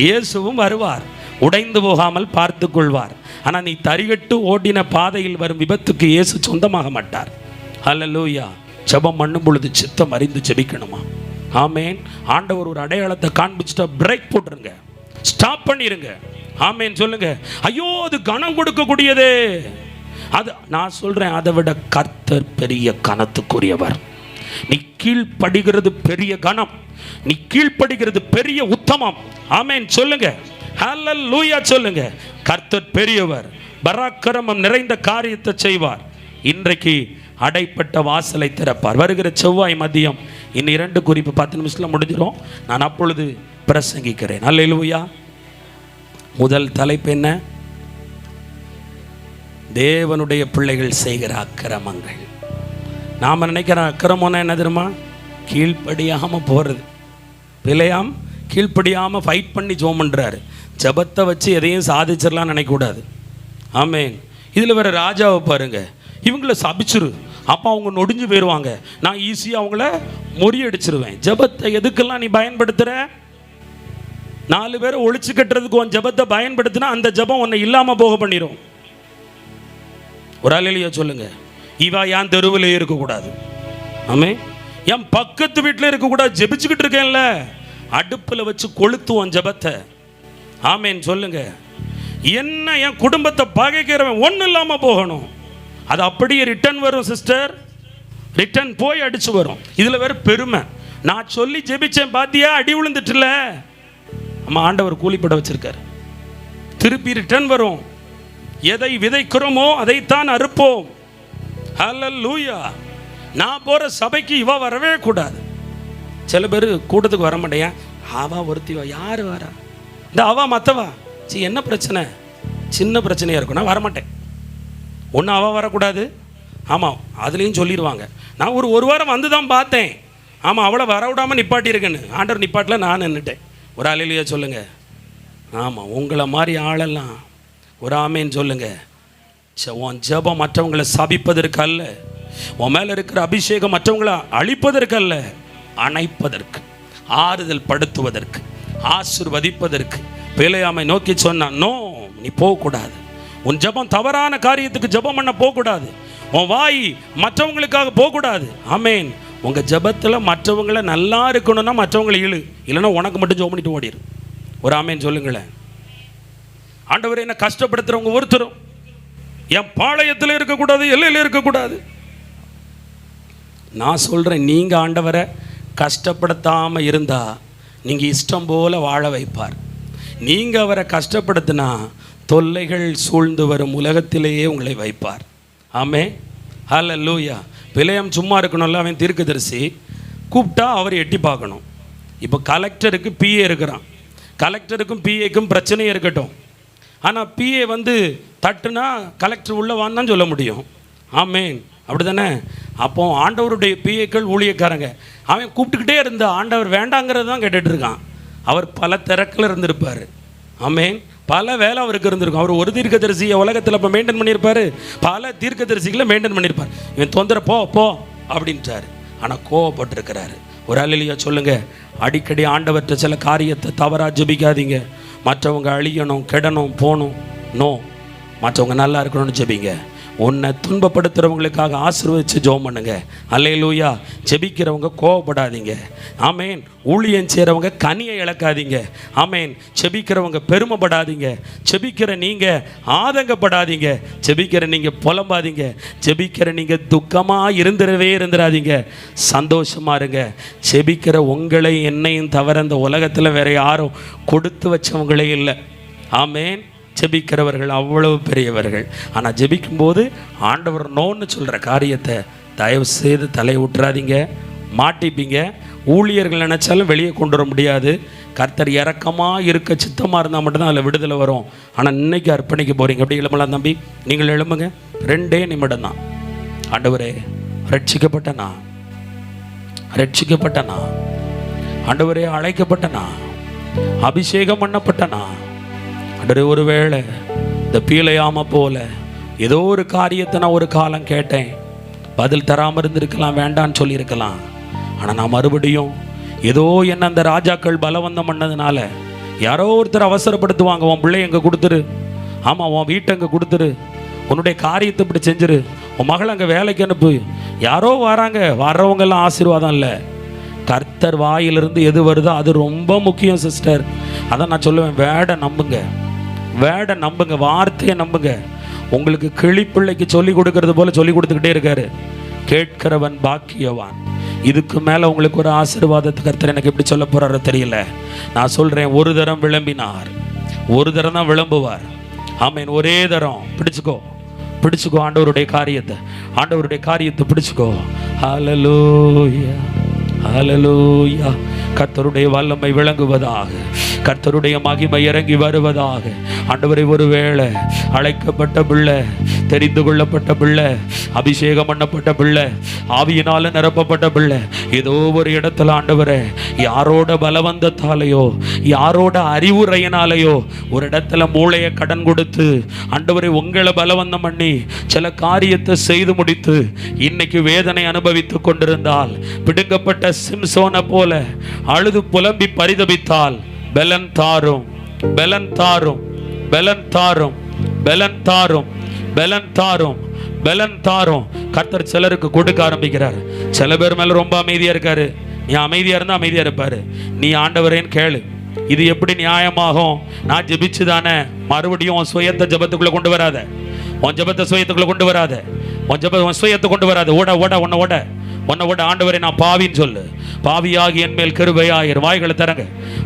இயேசுவும் வருவார், உடைந்து போகாமல் பார்த்து கொள்வார். ஆனால் நீ தரிகட்டு ஓடின பாதையில் வரும் விபத்துக்கு இயேசு சொந்தமாக மாட்டார். அல்லேலூயா. ஜெபம் பண்ணும் பொழுது சித்தம் அறிந்து ஜெபிக்கணுமா? ஆமேன். ஆண்டவர் ஒரு அடையாளத்தை காண்பிச்சுட்டா பிரேக் போட்டுருங்க, ஸ்டாப் பண்ணிருங்க. ஆமேன் சொல்லுங்க. ஐயோ அது கனம் கொடுக்கக்கூடியதே. அது நான் சொல்றேன், அதை விட கர்த்தர் பெரிய கனத்துக்குரியவர். நீ கீழ்ப்படுகிறது பெரிய கனம், நீ கீழ்ப்படுகிறது பெரிய உத்தமம். ஆமேன் சொல்லுங்க. ஹல்லேலூயா சொல்லுங்க. கர்த்தர் பெரியவர், பராக்கிரமம் நிறைந்த காரியத்தை செய்வார். இன்றைக்கு அடைப்பட்ட வாசலை திறப்பார். வருகிற செவ்வாய் மதியம் இன்னும் 2 குறிப்பு 10 நிமிஷத்தில் முடிஞ்சிடும். நான் அப்பொழுது பிரசங்கிக்கிறேன். அல்லேலூயா. முதல் தலைப்பு என்ன? தேவனுடைய பிள்ளைகள் செய்கிற அக்கிரமங்கள். நாம் நினைக்கிற அக்கிரமம்னா என்ன தெரியுமா? கீழ்ப்படியாமல் போகிறது. பிழையாம் கீழ்ப்படியாமல் ஃபைட் பண்ணி ஜோம் பண்ணுறாரு. ஜபத்தை வச்சு எதையும் சாதிச்சிடலாம்னு நினைக்கக்கூடாது. ஆமேன். இதில் வேறு ராஜாவை பாருங்க, இவங்கள சபிச்சிரு, அப்போ அவங்க நொடிஞ்சு போயிடுவாங்க, நான் ஈஸியாக அவங்கள முறியடிச்சிருவேன். ஜபத்தை எதுக்கெல்லாம் நீ பயன்படுத்துகிற? 4 பேரை ஒழிச்சு கட்டுறதுக்கு உன் ஜபத்தை பயன்படுத்தினா அந்த ஜபம் உன்னை இல்லாமல் போக பண்ணிடும். ஒரு அல்லேலூயா சொல்லுங்க. இவா என் தெருவில் இருக்கக்கூடாது, ஆமே, என் பக்கத்து வீட்டில் இருக்கக்கூடாது. ஜெபிச்சுக்கிட்டு இருக்கேன்ல, அடுப்பில் வச்சு கொளுத்துவோம் ஜபத்தை. ஆமேன் சொல்லுங்க. என்ன என் குடும்பத்தை பகைக்கிறவன் ஒன்றும் இல்லாமல் போகணும். அது அப்படியே ரிட்டர்ன் வரும் சிஸ்டர், ரிட்டர்ன் போய் அடிச்சு வரும். இதில் வேறு பெருமை. நான் சொல்லி ஜெபிச்சேன், பாத்தியா அடி விழுந்துட்டுல. நம்ம ஆண்டவர் கூலிப்பட வச்சிருக்காரு. திருப்பி ரிட்டர்ன் வரும். எதை விதைக்கிறோமோ அதைத்தான் அறுப்போம். ஹல்லேலூயா. நான் போகிற சபைக்கு இவ வரவே கூடாது. சில பேர் கூட்டத்துக்கு வர மாட்டேன், அவா ஒருத்திவா, யார் வரா, இந்த அவா மற்றவா, என்ன பிரச்சனை, சின்ன பிரச்சனையாக இருக்கும், நான் வரமாட்டேன். ஒன்றும் அவள் வரக்கூடாது. ஆமாம், அதுலேயும் சொல்லிடுவாங்க. நான் ஒரு வாரம் வந்து தான் பார்த்தேன், ஆமாம் அவளை வரவிடாமல் நிப்பாட்டியிருக்கேன்னு. ஆண்டவர் நிப்பாட்டில் நான் நின்றுட்டேன். ஒரு அல்லேலூயா சொல்லுங்க. ஆமாம், உங்களை மாதிரி ஆளெல்லாம் ஒரு ஆமேன்னு சொல்லுங்க. உன் ஜெபம் மற்றவங்களை சபிப்பதற்கு அல்ல, உன் மேலே இருக்கிற அபிஷேகம் மற்றவங்களை அழிப்பதற்கு அல்ல, அணைப்பதற்கு, ஆறுதல் படுத்துவதற்கு, ஆசீர்வதிப்பதற்கு. பிழையாமை நோக்கி சொன்னான், நோ, நீ போகக்கூடாது. உன் ஜெபம் தவறான காரியத்துக்கு ஜெபம் பண்ண போகக்கூடாது. உன் வாய் மற்றவங்களுக்காக போகக்கூடாது. ஆமேன். உங்கள் ஜெபத்தில் மற்றவங்களை நல்லா இருக்கணும்னா மற்றவங்களை இழு, இல்லைன்னா உனக்கு மட்டும் ஜெபம் பண்ணிட்டு ஓடிடு. ஒரு ஆமேன் சொல்லுங்களேன். ஆண்டவரை என்ன கஷ்டப்படுத்துகிறவங்க ஒருத்தரும் என் பாளையத்தில் இருக்கக்கூடாது, எல்லையில் இருக்கக்கூடாது. நான் சொல்கிறேன், நீங்கள் ஆண்டவரை கஷ்டப்படுத்தாமல் இருந்தால் நீங்கள் இஷ்டம் போல் வாழ வைப்பார். நீங்கள் அவரை கஷ்டப்படுத்தினா தொல்லைகள் சூழ்ந்து வரும் உலகத்திலேயே உங்களை வைப்பார். ஆமே. ஹல்லேலூயா. பிழையம் சும்மா இருக்கணும்ல, அவன் தீர்க்கதரிசி கூப்பிட்டா அவர் எட்டி பார்க்கணும். இப்போ கலெக்டருக்கு பிஏ இருக்கிறான், கலெக்டருக்கும் பிஏக்கும் பிரச்சனையே இருக்கட்டும். ஆனால் பிஏ வந்து தட்டுனா கலெக்டர் உள்ளே வான்னு சொல்ல முடியும். ஆமேன், அப்படி தானே? அப்போ ஆண்டவருடைய பிஏக்கள் ஊழியக்காரங்க, அவன் கூப்பிட்டுக்கிட்டே இருந்தா ஆண்டவர் வேண்டாங்கிறது தான் கேட்டுட்ருக்கான். அவர் பல திறக்கில் இருந்திருப்பார். ஆமேன். பல வேலை அவருக்கு இருந்திருக்கும். அவர் ஒரு தீர்க்கதரிசியை உலகத்தில் இப்போ மெயின்டைன் பண்ணியிருப்பார், பல தீர்க்கதரிசிகளை மெயின்டைன் பண்ணியிருப்பார். இவன் தொந்தர போ அப்படின்ட்டார். ஆனால் கோவப்பட்டிருக்கிறாரு. ஒரு அல்லேலூயா சொல்லுங்க. அடிக்கடி ஆண்டவர்கிட்ட சில காரியத்தை தவறாக ஜெபிக்காதீங்க. மற்றவங்க அழியணும், கெடணும், போகணும், நோ, மற்றவங்க நல்லா இருக்கணும்னு ஜெபிங்க. உன்னை துன்பப்படுத்துகிறவங்களுக்காக ஆசீர்வதித்து ஜெபம் பண்ணுங்க. அல்லேலூயா. ஜெபிக்கிறவங்க கோவப்படாதீங்க. ஆமேன். ஊழியம் செய்கிறவங்க கனியை இழக்காதீங்க. ஆமேன். ஜெபிக்கிறவங்க பெருமைப்படாதீங்க. ஜெபிக்கிற நீங்கள் ஆதங்கப்படாதீங்க. ஜெபிக்கிற நீங்கள் புலம்பாதீங்க. ஜெபிக்கிற நீங்கள் துக்கமாக இருந்துடாதீங்க. சந்தோஷமாக இருங்க. ஜெபிக்கிற உங்களை என்னையும் தவிர இந்த உலகத்தில் வேறு யாரும் கொடுத்து வச்சவங்களே இல்லை. ஆமேன். ஜெபிக்கிறவர்கள் அவ்வளவு பெரியவர்கள். ஆனால் ஜெபிக்கும்போது ஆண்டவர் நோன்னு சொல்கிற காரியத்தை தயவு செய்து தலை விட்டுறாதீங்க. மாட்டிப்பீங்க. ஊழியர்கள் நினச்சாலும் வெளியே கொண்டு வர முடியாது. கர்த்தர் இறக்கமாக இருக்க சித்தமாக இருந்தால் மட்டும்தான் அதில் விடுதலை வரும். ஆனால் இன்னைக்கு அர்ப்பணிக்க போகிறீங்க. எப்படி எழும்பலாம் தம்பி? நீங்கள் எழும்புங்க. 2 நிமிடம் தான். ஆண்டவரே, ரட்சிக்கப்பட்டனா, ரட்சிக்கப்பட்டனா, ஆண்டவரே அழைக்கப்பட்டனா, அபிஷேகம் பண்ணப்பட்டனா, ஆண்டவரே ஒருவேளை இந்த பீலையாம போல ஏதோ ஒரு காரியத்தை நான் ஒரு காலம் கேட்டேன், பதில் தராமல் இருந்திருக்கலாம், வேண்டான்னு சொல்லியிருக்கலாம். ஆனால் நான் மறுபடியும் ஏதோ என்ன அந்த ராஜாக்கள் பலவந்தம் பண்ணதுனால யாரோ ஒருத்தர் அவசரப்படுத்துவாங்க, உன் பிள்ளை எங்கே கொடுத்துரு, ஆமாம் உன் வீட்டை அங்கே கொடுத்துரு, உன்னுடைய காரியத்தை இப்படி செஞ்சிரு, உன் மகளை அங்கே வேலைக்கு அனுப்பு. யாரோ வராங்க, வர்றவங்கெல்லாம் ஆசீர்வாதம் இல்லை. கர்த்தர் வாயிலிருந்து எது வருதோ அது ரொம்ப முக்கியம் சிஸ்டர். அதான் நான் சொல்லுவேன், வேடை நம்புங்க, வேடை நம்புங்க, வார்த்தையை நம்புங்க. உங்களுக்கு கிளிப்பிள்ளைக்கு சொல்லி கொடுக்கறது போல சொல்லி கொடுத்துக்கிட்டே இருக்காரு. கேட்கிறவன் பாக்கியவான். இதுக்கு மேலே உங்களுக்கு ஒரு ஆசீர்வாதத்தை கர்த்தர் எனக்கு எப்படி சொல்ல போறாரோ தெரியல. நான் சொல்கிறேன், ஒரு தரம் விளம்பினார், ஒரு தரம் தான் விளம்புவார். ஆமீன். ஒரே தரம் பிடிச்சுக்கோ, பிடிச்சுக்கோ ஆண்டவருடைய காரியத்தை, ஆண்டவருடைய காரியத்தை பிடிச்சுக்கோ. ஹல்லேலூயா, ஹல்லேலூயா. கர்த்தருடைய வல்லமை விளங்குவதாக, கர்த்தருடைய மகிமை இறங்கி வருவதாக. ஆண்டவரை ஒருவேளை அழைக்கப்பட்ட பிள்ளை, தெரிந்து கொள்ளப்பட்ட பிள்ளை, அபிஷேகம் பண்ணப்பட்ட பிள்ளை, ஆவியினால நிரப்பப்பட்ட பிள்ளை, ஏதோ ஒரு இடத்துல ஆண்டவரே யாரோட பலவந்தத்தாலேயோ யாரோட அறிவுரையினாலேயோ ஒரு இடத்துல மூளையை கடன் கொடுத்து ஆண்டவரை உங்களை பலவந்தம் பண்ணி சில காரியத்தை செய்து முடித்து இன்னைக்கு வேதனை அனுபவித்து கொண்டிருந்தால், பிடுங்கப்பட்ட சிம்சோனை போல அழுது புலம்பி பரிதபித்தால், பலன் தாரும், பலன் தாரும், பலன் தாரும், பலன் தாரும், பலன் தாரும், பலன் தாரும். கர்த்தர் சிலருக்கு கொடுக்க ஆரம்பிக்கிறார். சில பேர் மேல ரொம்ப அமைதியா இருக்காரு. நீ அமைதியா இருந்தா அமைதியா இருப்பாரு. நீ ஆண்டவரேன்னு கேளு. இது எப்படி நியாயமாகும்? நான் ஜெபிச்சு தானே. மறுபடியும் உன் சுயத்தை ஜபத்துக்குள்ள கொண்டு வராத, உன் ஜபத்தை சுயத்துக்குள்ள கொண்டு வராத, உன் சுயத்தை கொண்டு வராத. ஓட ஓட உன்னை ஓட உன்னை ஓட. ஆண்டவரை நான் பாவின்னு சொல்லு. பாவியாகி என் மேல் கிருபையாயிரு. வாய்களை தரங்க,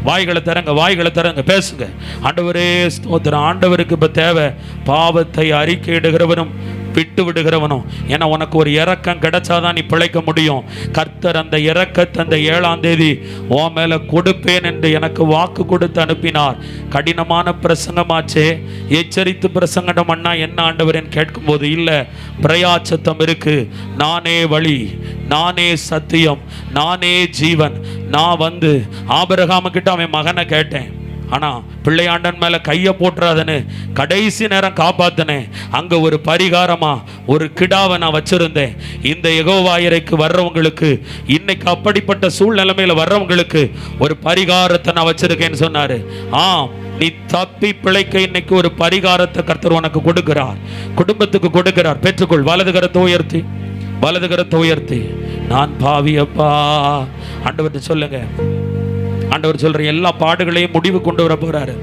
வாய்களை தரங்க, வாய்களை தரங்க, பேசுங்க. ஆண்டவரே ஸ்தோத்திரம். ஆண்டவருக்கு இப்போ தேவை பாவத்தை அறிக்கையிடுகிறவனும் விட்டு விடுகிறவனும். ஏன்னா உனக்கு ஒரு இரக்கம் கிடைச்சாதான் நீ பிழைக்க முடியும். கர்த்தர் அந்த இரக்கத்தை அந்த 7ஆம் தேதி உன் மேல கொடுப்பேன் என்று எனக்கு வாக்கு கொடுத்து அனுப்பினார். கடினமான பிரசங்கமாச்சே, எச்சரித்து பிரசங்கம் பண்ணா என்ன ஆண்டவரேன்னு கேட்கும்போது, இல்லை பிரயாச்சத்தம் இருக்கு. நானே வழி, நானே சத்தியம், நானே ஜீவன். நான் வந்து ஆபிரகாம கிட்ட அவன் மகனை கேட்டேன், ஆனா பிள்ளையாண்டன் மேல கையை போட்டுறாதன்னு கடைசி நேரம் காப்பாத்தினேன். அங்க ஒரு பரிகாரமா ஒரு கிடாவை நான் வச்சிருந்தேன். இந்த யெகோவாயிரைக்கு வர்றவங்களுக்கு, இன்னைக்கு அப்படிப்பட்ட சூழ்நிலைமையில வர்றவங்களுக்கு ஒரு பரிகாரத்தை நான் வச்சிருக்கேன்னு சொன்னாரு. நீ தப்பி பிழைக்க இன்னைக்கு ஒரு பரிகாரத்தை கர்த்தர் உனக்கு கொடுக்கிறார், குடும்பத்துக்கு கொடுக்கிறார். பெற்றுக்கொள். வலது கரத்தை உயர்த்தி, வலது கரத்தை உயர்த்தி, நான் பாவியப்பா ஆண்டவர்கிட்ட சொல்லுங்க. ஆண்டவர் சொல்ற எல்லா பாடுகளையும் முடிவு கொண்டு வர போறாரு,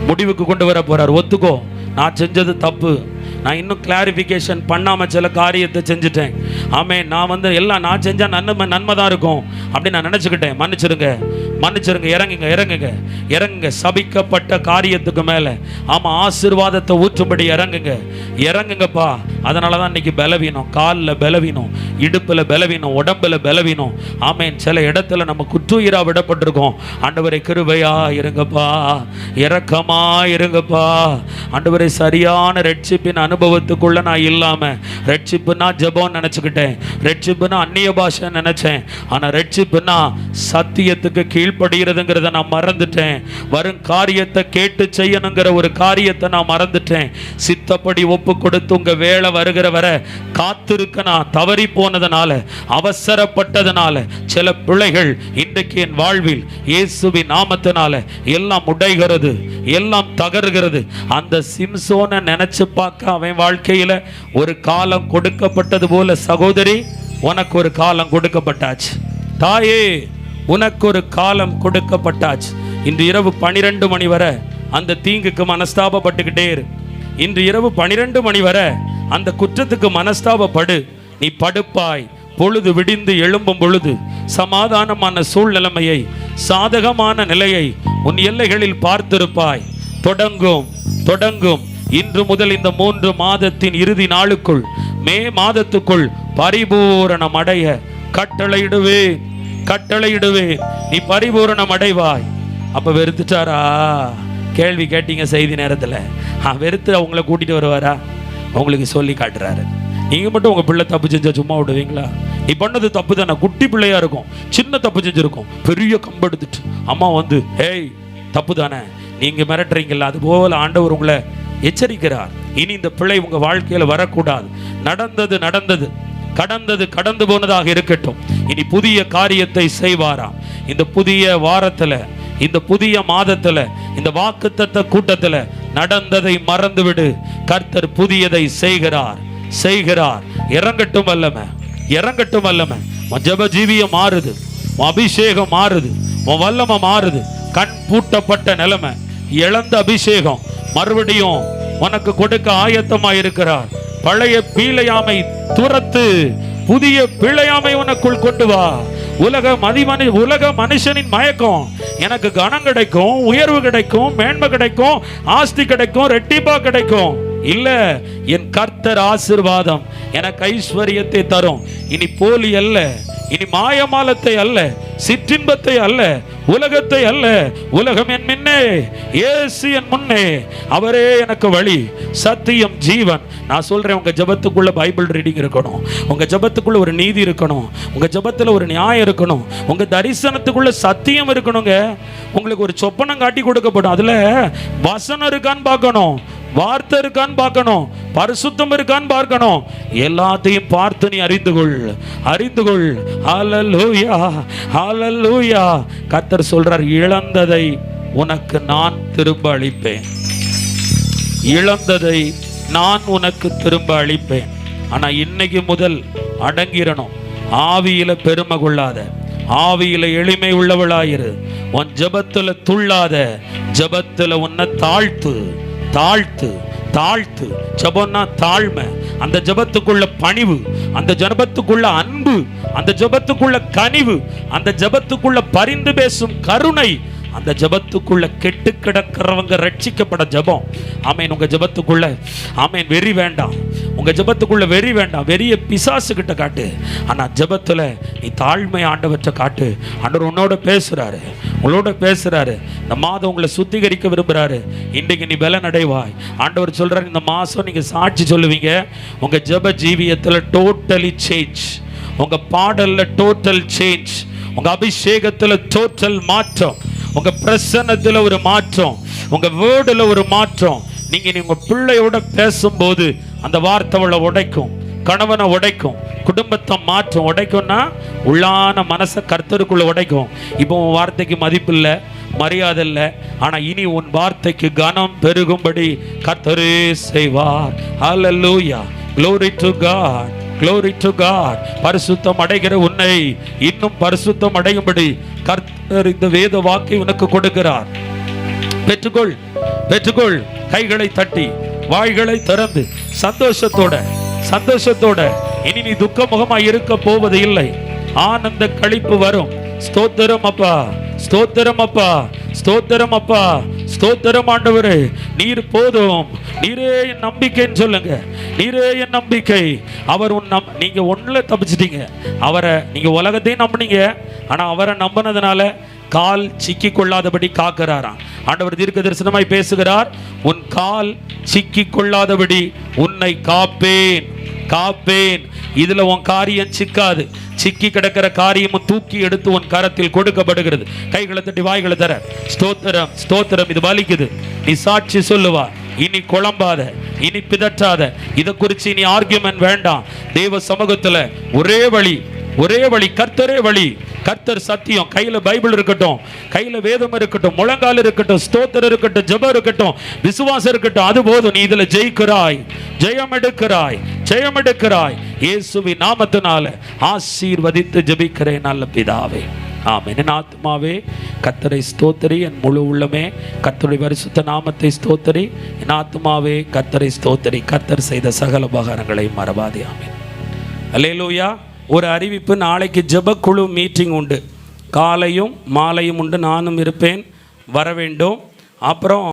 முடிவுக்கு கொண்டு வர போறாரு. ஒத்துக்கோ, நான் செஞ்சது தப்பு, நான் இன்னும் கிளாரிஃபிகேஷன் பண்ணாமல் சில காரியத்தை செஞ்சுட்டேன். ஆமே, நான் வந்து எல்லாம் நான் செஞ்சால் நன்மை தான் இருக்கும் அப்படின்னு நான் நினச்சிக்கிட்டேன். மன்னிச்சிருங்க, மன்னிச்சிருங்க. இறங்குங்க, இறங்குங்க, இறங்குங்க. சபிக்கப்பட்ட காரியத்துக்கு மேலே ஆசீர்வாதத்தை ஊற்றும்படி இறங்குங்க, இறங்குங்கப்பா. அதனால தான் இன்னைக்கு பலவீனம், காலில் பலவீனம், இடுப்பில் பலவீனம், உடம்பில் பலவீனம். ஆமேன். சில இடத்துல நம்ம குற்றுயிரா விடப்பட்டிருக்கோம். ஆண்டவரை கிருபையா இருங்கப்பா, இரக்கமா இருங்கப்பா. ஆண்டவரை சரியான ரட்சிப்பின் அனுபவத்துக்குள்ள நான் இல்லாம, ரட்சிப்புனா ஜெபம் நினைச்சுக்கிட்டேன், ரட்சிப்புனா அந்நிய பாஷை நினைச்சேன். ஆனா ரட்சிப்புனா சத்தியத்துக்கு கீழ்ப்படுகிறதுங்கிறத நான் மறந்துட்டேன். வரும் காரியத்தை கேட்டு செய்யணுங்கிற ஒரு காரியத்தை நான் மறந்துட்டேன். சித்தப்படி ஒப்பு கொடுத்து உங்க வேலை வருகிற வரை காத்திருக்க நான் தவறி போனதுனால, அவசரப்பட்டதுனால சில பிள்ளைகள் இன்றைக்கு என் வாழ்வில் இயேசுவின் நாமத்தினால எல்லாம் உடைகிறது, எல்லாம் தகருகிறது. அந்த சிம்சோனை நினைச்சு பார்க்க அவன் வாழ்க்கையில ஒரு காலம் கொடுக்கப்பட்டது போல, சகோதரி உனக்கு ஒரு காலம் கொடுக்கப்பட்டாச்சு. தாயே உனக்கு ஒரு காலம் கொடுக்கப்பட்டாச்சு. இன்று இரவு 12 மணி வரை அந்த தீங்குக்கு மனஸ்தாபப்பட்டுக்கிட்டே இரு. இன்று இரவு 12 மணி வரை அந்த குற்றத்துக்கு மனஸ்தாபப்படு. நீ படுப்பாய். பொழுது விடிந்து எழும்பும் பொழுது சமாதானமான சூழ்நிலைமையை, சாதகமான நிலையை உன் எல்லைகளில் பார்த்திருப்பாய். தொடங்கும் இன்று முதல் இந்த 3 மாதத்தின் இறுதி நாளுக்குள், மே மாதத்துக்குள் பரிபூரணம் அடைய கட்டளையிடுவேன். கட்டளையிடுவேன், நீ பரிபூரணம் அடைவாய். அப்ப வெறுத்துட்டாரா? கேள்வி கேட்டீங்க செய்தி நேரத்தில். வெறுத்து அவங்கள கூட்டிட்டு வருவாரா? அவங்களுக்கு சொல்லி காட்டுறாரு. நீங்க மட்டும் உங்க பிள்ளை தப்பு செஞ்சா சும்மா விடுவீங்களா? நீ பண்ணது தப்பு தானே. குட்டி பிள்ளையா இருக்கும், சின்ன தப்பு செஞ்சிருக்கும், பெரிய கம்பெடுத்துட்டு அம்மா வந்து ஏய் தப்பு தானே நீங்க மிரட்டுறீங்கல்ல, அது போல ஆண்டவர் உங்களை எச்சரிக்கிறார். இனி இந்த பிள்ளை உங்க வாழ்க்கையில வரக்கூடாது. நடந்தது நடந்தது, கடந்தது கடந்து போனதாக இருக்கட்டும். இனி புதிய காரியத்தை செய்வாராம். இந்த புதிய வாரத்துல, இந்த புதிய மாதத்துல, இந்த வாக்குத்தத்த கூட்டத்துல நடந்ததை மறந்துவிடு. கர்த்தர் புதியதை செய்கிறார், செய்கிறார். இறங்கட்டும் வல்லமை, இறங்கட்டும் வல்லமை. உன் ஜெப ஜீவியம் மாறுது, உன் அபிஷேகம் மாறுது, உன் வல்லமை மாறுது. கண் பூட்டப்பட்ட நிலைமை, இழந்த அபிஷேகம் மறுபடியும் உனக்கு கொடுக்க ஆயத்தமா இருக்கிறார். பழைய பீழையாமை துரத்து, புதிய பிழையாமை உனக்குள் கொண்டு வா. உலக மனுஷனின் மயக்கம், எனக்கு கனம் கிடைக்கும், உயர்வு கிடைக்கும், மேன்மை கிடைக்கும், ஆஸ்தி கிடைக்கும், ரெட்டிப்பா கிடைக்கும். இல்ல, என் கர்த்தர் ஆசீர்வாதம் எனக்கு ஐஸ்வர்யத்தை தரும். இனி போலி அல்ல, இனி மாயமாலத்தை அல்ல, சிற்றின்பத்தை அல்ல, உலகத்தை அல்ல. உலகம் என் முன்னே, இயேசு என் முன்னே. அவரே எனக்கு வழி, சத்தியம், ஜீவன். நான் சொல்றேன், உங்க ஜெபத்துக்குள்ள பைபிள் ரீடிங் இருக்கணும், உங்க ஜெபத்துக்குள்ள ஒரு நீதி இருக்கணும், உங்க ஜெபத்துல ஒரு நியாயம் இருக்கணும், உங்க தரிசனத்துக்குள்ள சத்தியம் இருக்கணுங்க. உங்களுக்கு ஒரு சொப்பனம் காட்டி கொடுக்கப்படும், அதுல வசனம் இருக்கான்னு பார்க்கணும், வார்த்தை இருக்கான்னு பார்க்கணும், பரிசுத்தம் இருக்கான்னு பார்க்கணும். எல்லாத்தையும் பார்த்து நீ அறிந்து கொள், அறிந்து கொள். ஹல்லேலூயா, ஹல்லேலூயா. கர்த்தர் சொல்றார், இழந்ததை உனக்கு நான் திரும்ப அளிப்பேன், இழந்ததை நான் உனக்கு திரும்ப அளிப்பேன். ஆனா இன்னைக்கு முதல் அடங்கிரணும். ஆவியில பெருமை கொள்ளாத, ஆவியில எளிமை உள்ளவளாயிரு. உன் ஜெபத்துல துள்ளாத, ஜெபத்துல உன்னை தாழ்த்து, தாழ்த்து, தாழ்த்து. ஜெபம்னா தாழ்மை. அந்த ஜெபத்துக்குள்ள பணிவு, அந்த ஜெபத்துக்குள்ள அன்பு, அந்த ஜெபத்துக்குள்ள கனிவு, அந்த ஜெபத்துக்குள்ள பரிந்து பேசும் கருணை, அந்த ஜெபத்துக்குள்ள கெட்டு கிடக்கிறவங்க ரட்சிக்கப்பட ஜெபம். ஆமேன். உங்க ஜெபத்துக்குள்ள ஆமேன் வெறி வேண்டாம், உங்க ஜெபத்துக்குள்ள வெறி வேண்டாம். வெறிய பிசாசு கிட்ட காட்டு, ஆனா ஜெபத்துல நீ தாழ்மை ஆண்டவற்றை காட்டு. ஆண்டவர் உன்னோட பேசுறாரு, உங்களோட பேசுறாரு. இந்த மாதம் உங்களை சுத்திகரிக்க விரும்புறாரு. இன்றைக்கு நீ பலன் அடைவாய். ஆண்டவர் சொல்றாரு, இந்த மாசம் நீங்க சாட்சி சொல்லுவீங்க. உங்க ஜெப ஜீவியத்துல டோட்டலி சேஞ்ச், உங்க பாடல்ல டோட்டல் சேஞ்ச், உங்க அபிஷேகத்துல டோட்டல் மாற்றம், உங்க பிரசன்னத்துல ஒரு மாற்றம், உங்க வேர்டுல ஒரு மாற்றம். நீங்க உங்க பிள்ளையோட பேசும்போது அந்த வார்த்தை உடைக்கும், கணவனை உடைக்கும், குடும்பத்தை மாற்றம். உடைக்கும்னா உள்ளான மனசை கர்த்தருக்குள்ள உடைக்கும். இப்போ உன் வார்த்தைக்கு மதிப்பு இல்லை, மரியாதை இல்லை. ஆனா இனி உன் வார்த்தைக்கு கனம் பெருகும்படி கர்த்தரே செய்வார். ஹல்லேலூயா, glory to God, glory to God. பரிசுத்தம் அடைகிற உன்னை இன்னும் பரிசுத்தம் அடையும்படி கர்த்தர் இந்த வேத வாக்கை உனக்கு கொடுக்கிறார். பெற்றுக்கொள், பெற்றுக்கொள். கைகளை தட்டி, வாய்களை திறந்து சந்தோஷத்தோட, சந்தோஷத்தோட. இனி நீ துக்க முகமாய் இருக்க போவது இல்லை, ஆனந்த களிப்பு வரும். ஸ்தோத்திரம் அப்பா, ஸ்தோத்திரம் அப்பா, ஸ்தோத்திரம் அப்பா, ஸ்தோத்திரம் ஆண்டவரே. நீர் போதும், நீரே என் நம்பிக்கைன்னு சொல்லுங்க. நீரே என் நம்பிக்கை. அவர் நீங்க ஒண்ணுல தப்பிச்சிட்டீங்க. அவரை நீங்க உலகத்தையும் நம்பினீங்க, ஆனா அவரை நம்பினதுனால கால் சிக்கி கொள்ளாதபடி காக்கிறாராம். ஆண்டவர் தீர்க்க தரிசனமாய் பேசுகிறார். உன் கால் சிக்கி கொள்ளாதபடி உன்னை காப்பேன், காப்பேன். இதுல உன் காரியம் சிக்காது. சிக்கி கிடக்கிற காரியமும் தூக்கி எடுத்து உன் கரத்தில் கொடுக்கப்படுகிறது. கைகளை தட்டி வாய்களை தர ஸ்தோத்திரம், ஸ்தோத்திரம். இது வலிக்குது, நீ சாட்சி சொல்லுவா. இனி குழம்பாத, இனி பிதற்றாத. இதை குறித்து இனி ஆர்கியூமெண்ட் வேண்டாம். தேவ சமூகத்துல ஒரே வழி, ஒரே வழி, கர்த்தரே வழி, கர்த்தர் சத்தியம். கையில பைபிள் இருக்கட்டும், கையில வேதம் இருக்கட்டும், முழங்கால் இருக்கட்டும், ஸ்தோத்திரம் இருக்கட்டும், ஜெபம் இருக்கட்டும், விசுவாசம் இருக்கட்டும். அது போதும். நீ இதுல ஜெயிக்கிறாய், ஜெயம் எடுக்கிறாய், ஜெயம் எடுக்கிறாய். இயேசுவின் நாமத்தினால ஆசீர்வதித்து ஜெபிக்கிறேன் நல்ல பிதாவே, ஆமென். என் ஆத்மாவே கர்த்தரை ஸ்தோத்திரி, என் முழு உள்ளமே கர்த்தருடைய பரிசுத்த நாமத்தை ஸ்தோத்திரி. என் ஆத்மாவே கர்த்தரை ஸ்தோத்திரி, கர்த்தர் செய்த சகல உபகாரங்களை மறவாதே. ஆமென். அல்லேலூயா. ஒரு அறிவிப்பு, நாளைக்கு ஜெபக்குழு மீட்டிங் உண்டு. காலையும் மாலையும் உண்டு. நானும் இருப்பேன், வர வேண்டும். அப்புறம்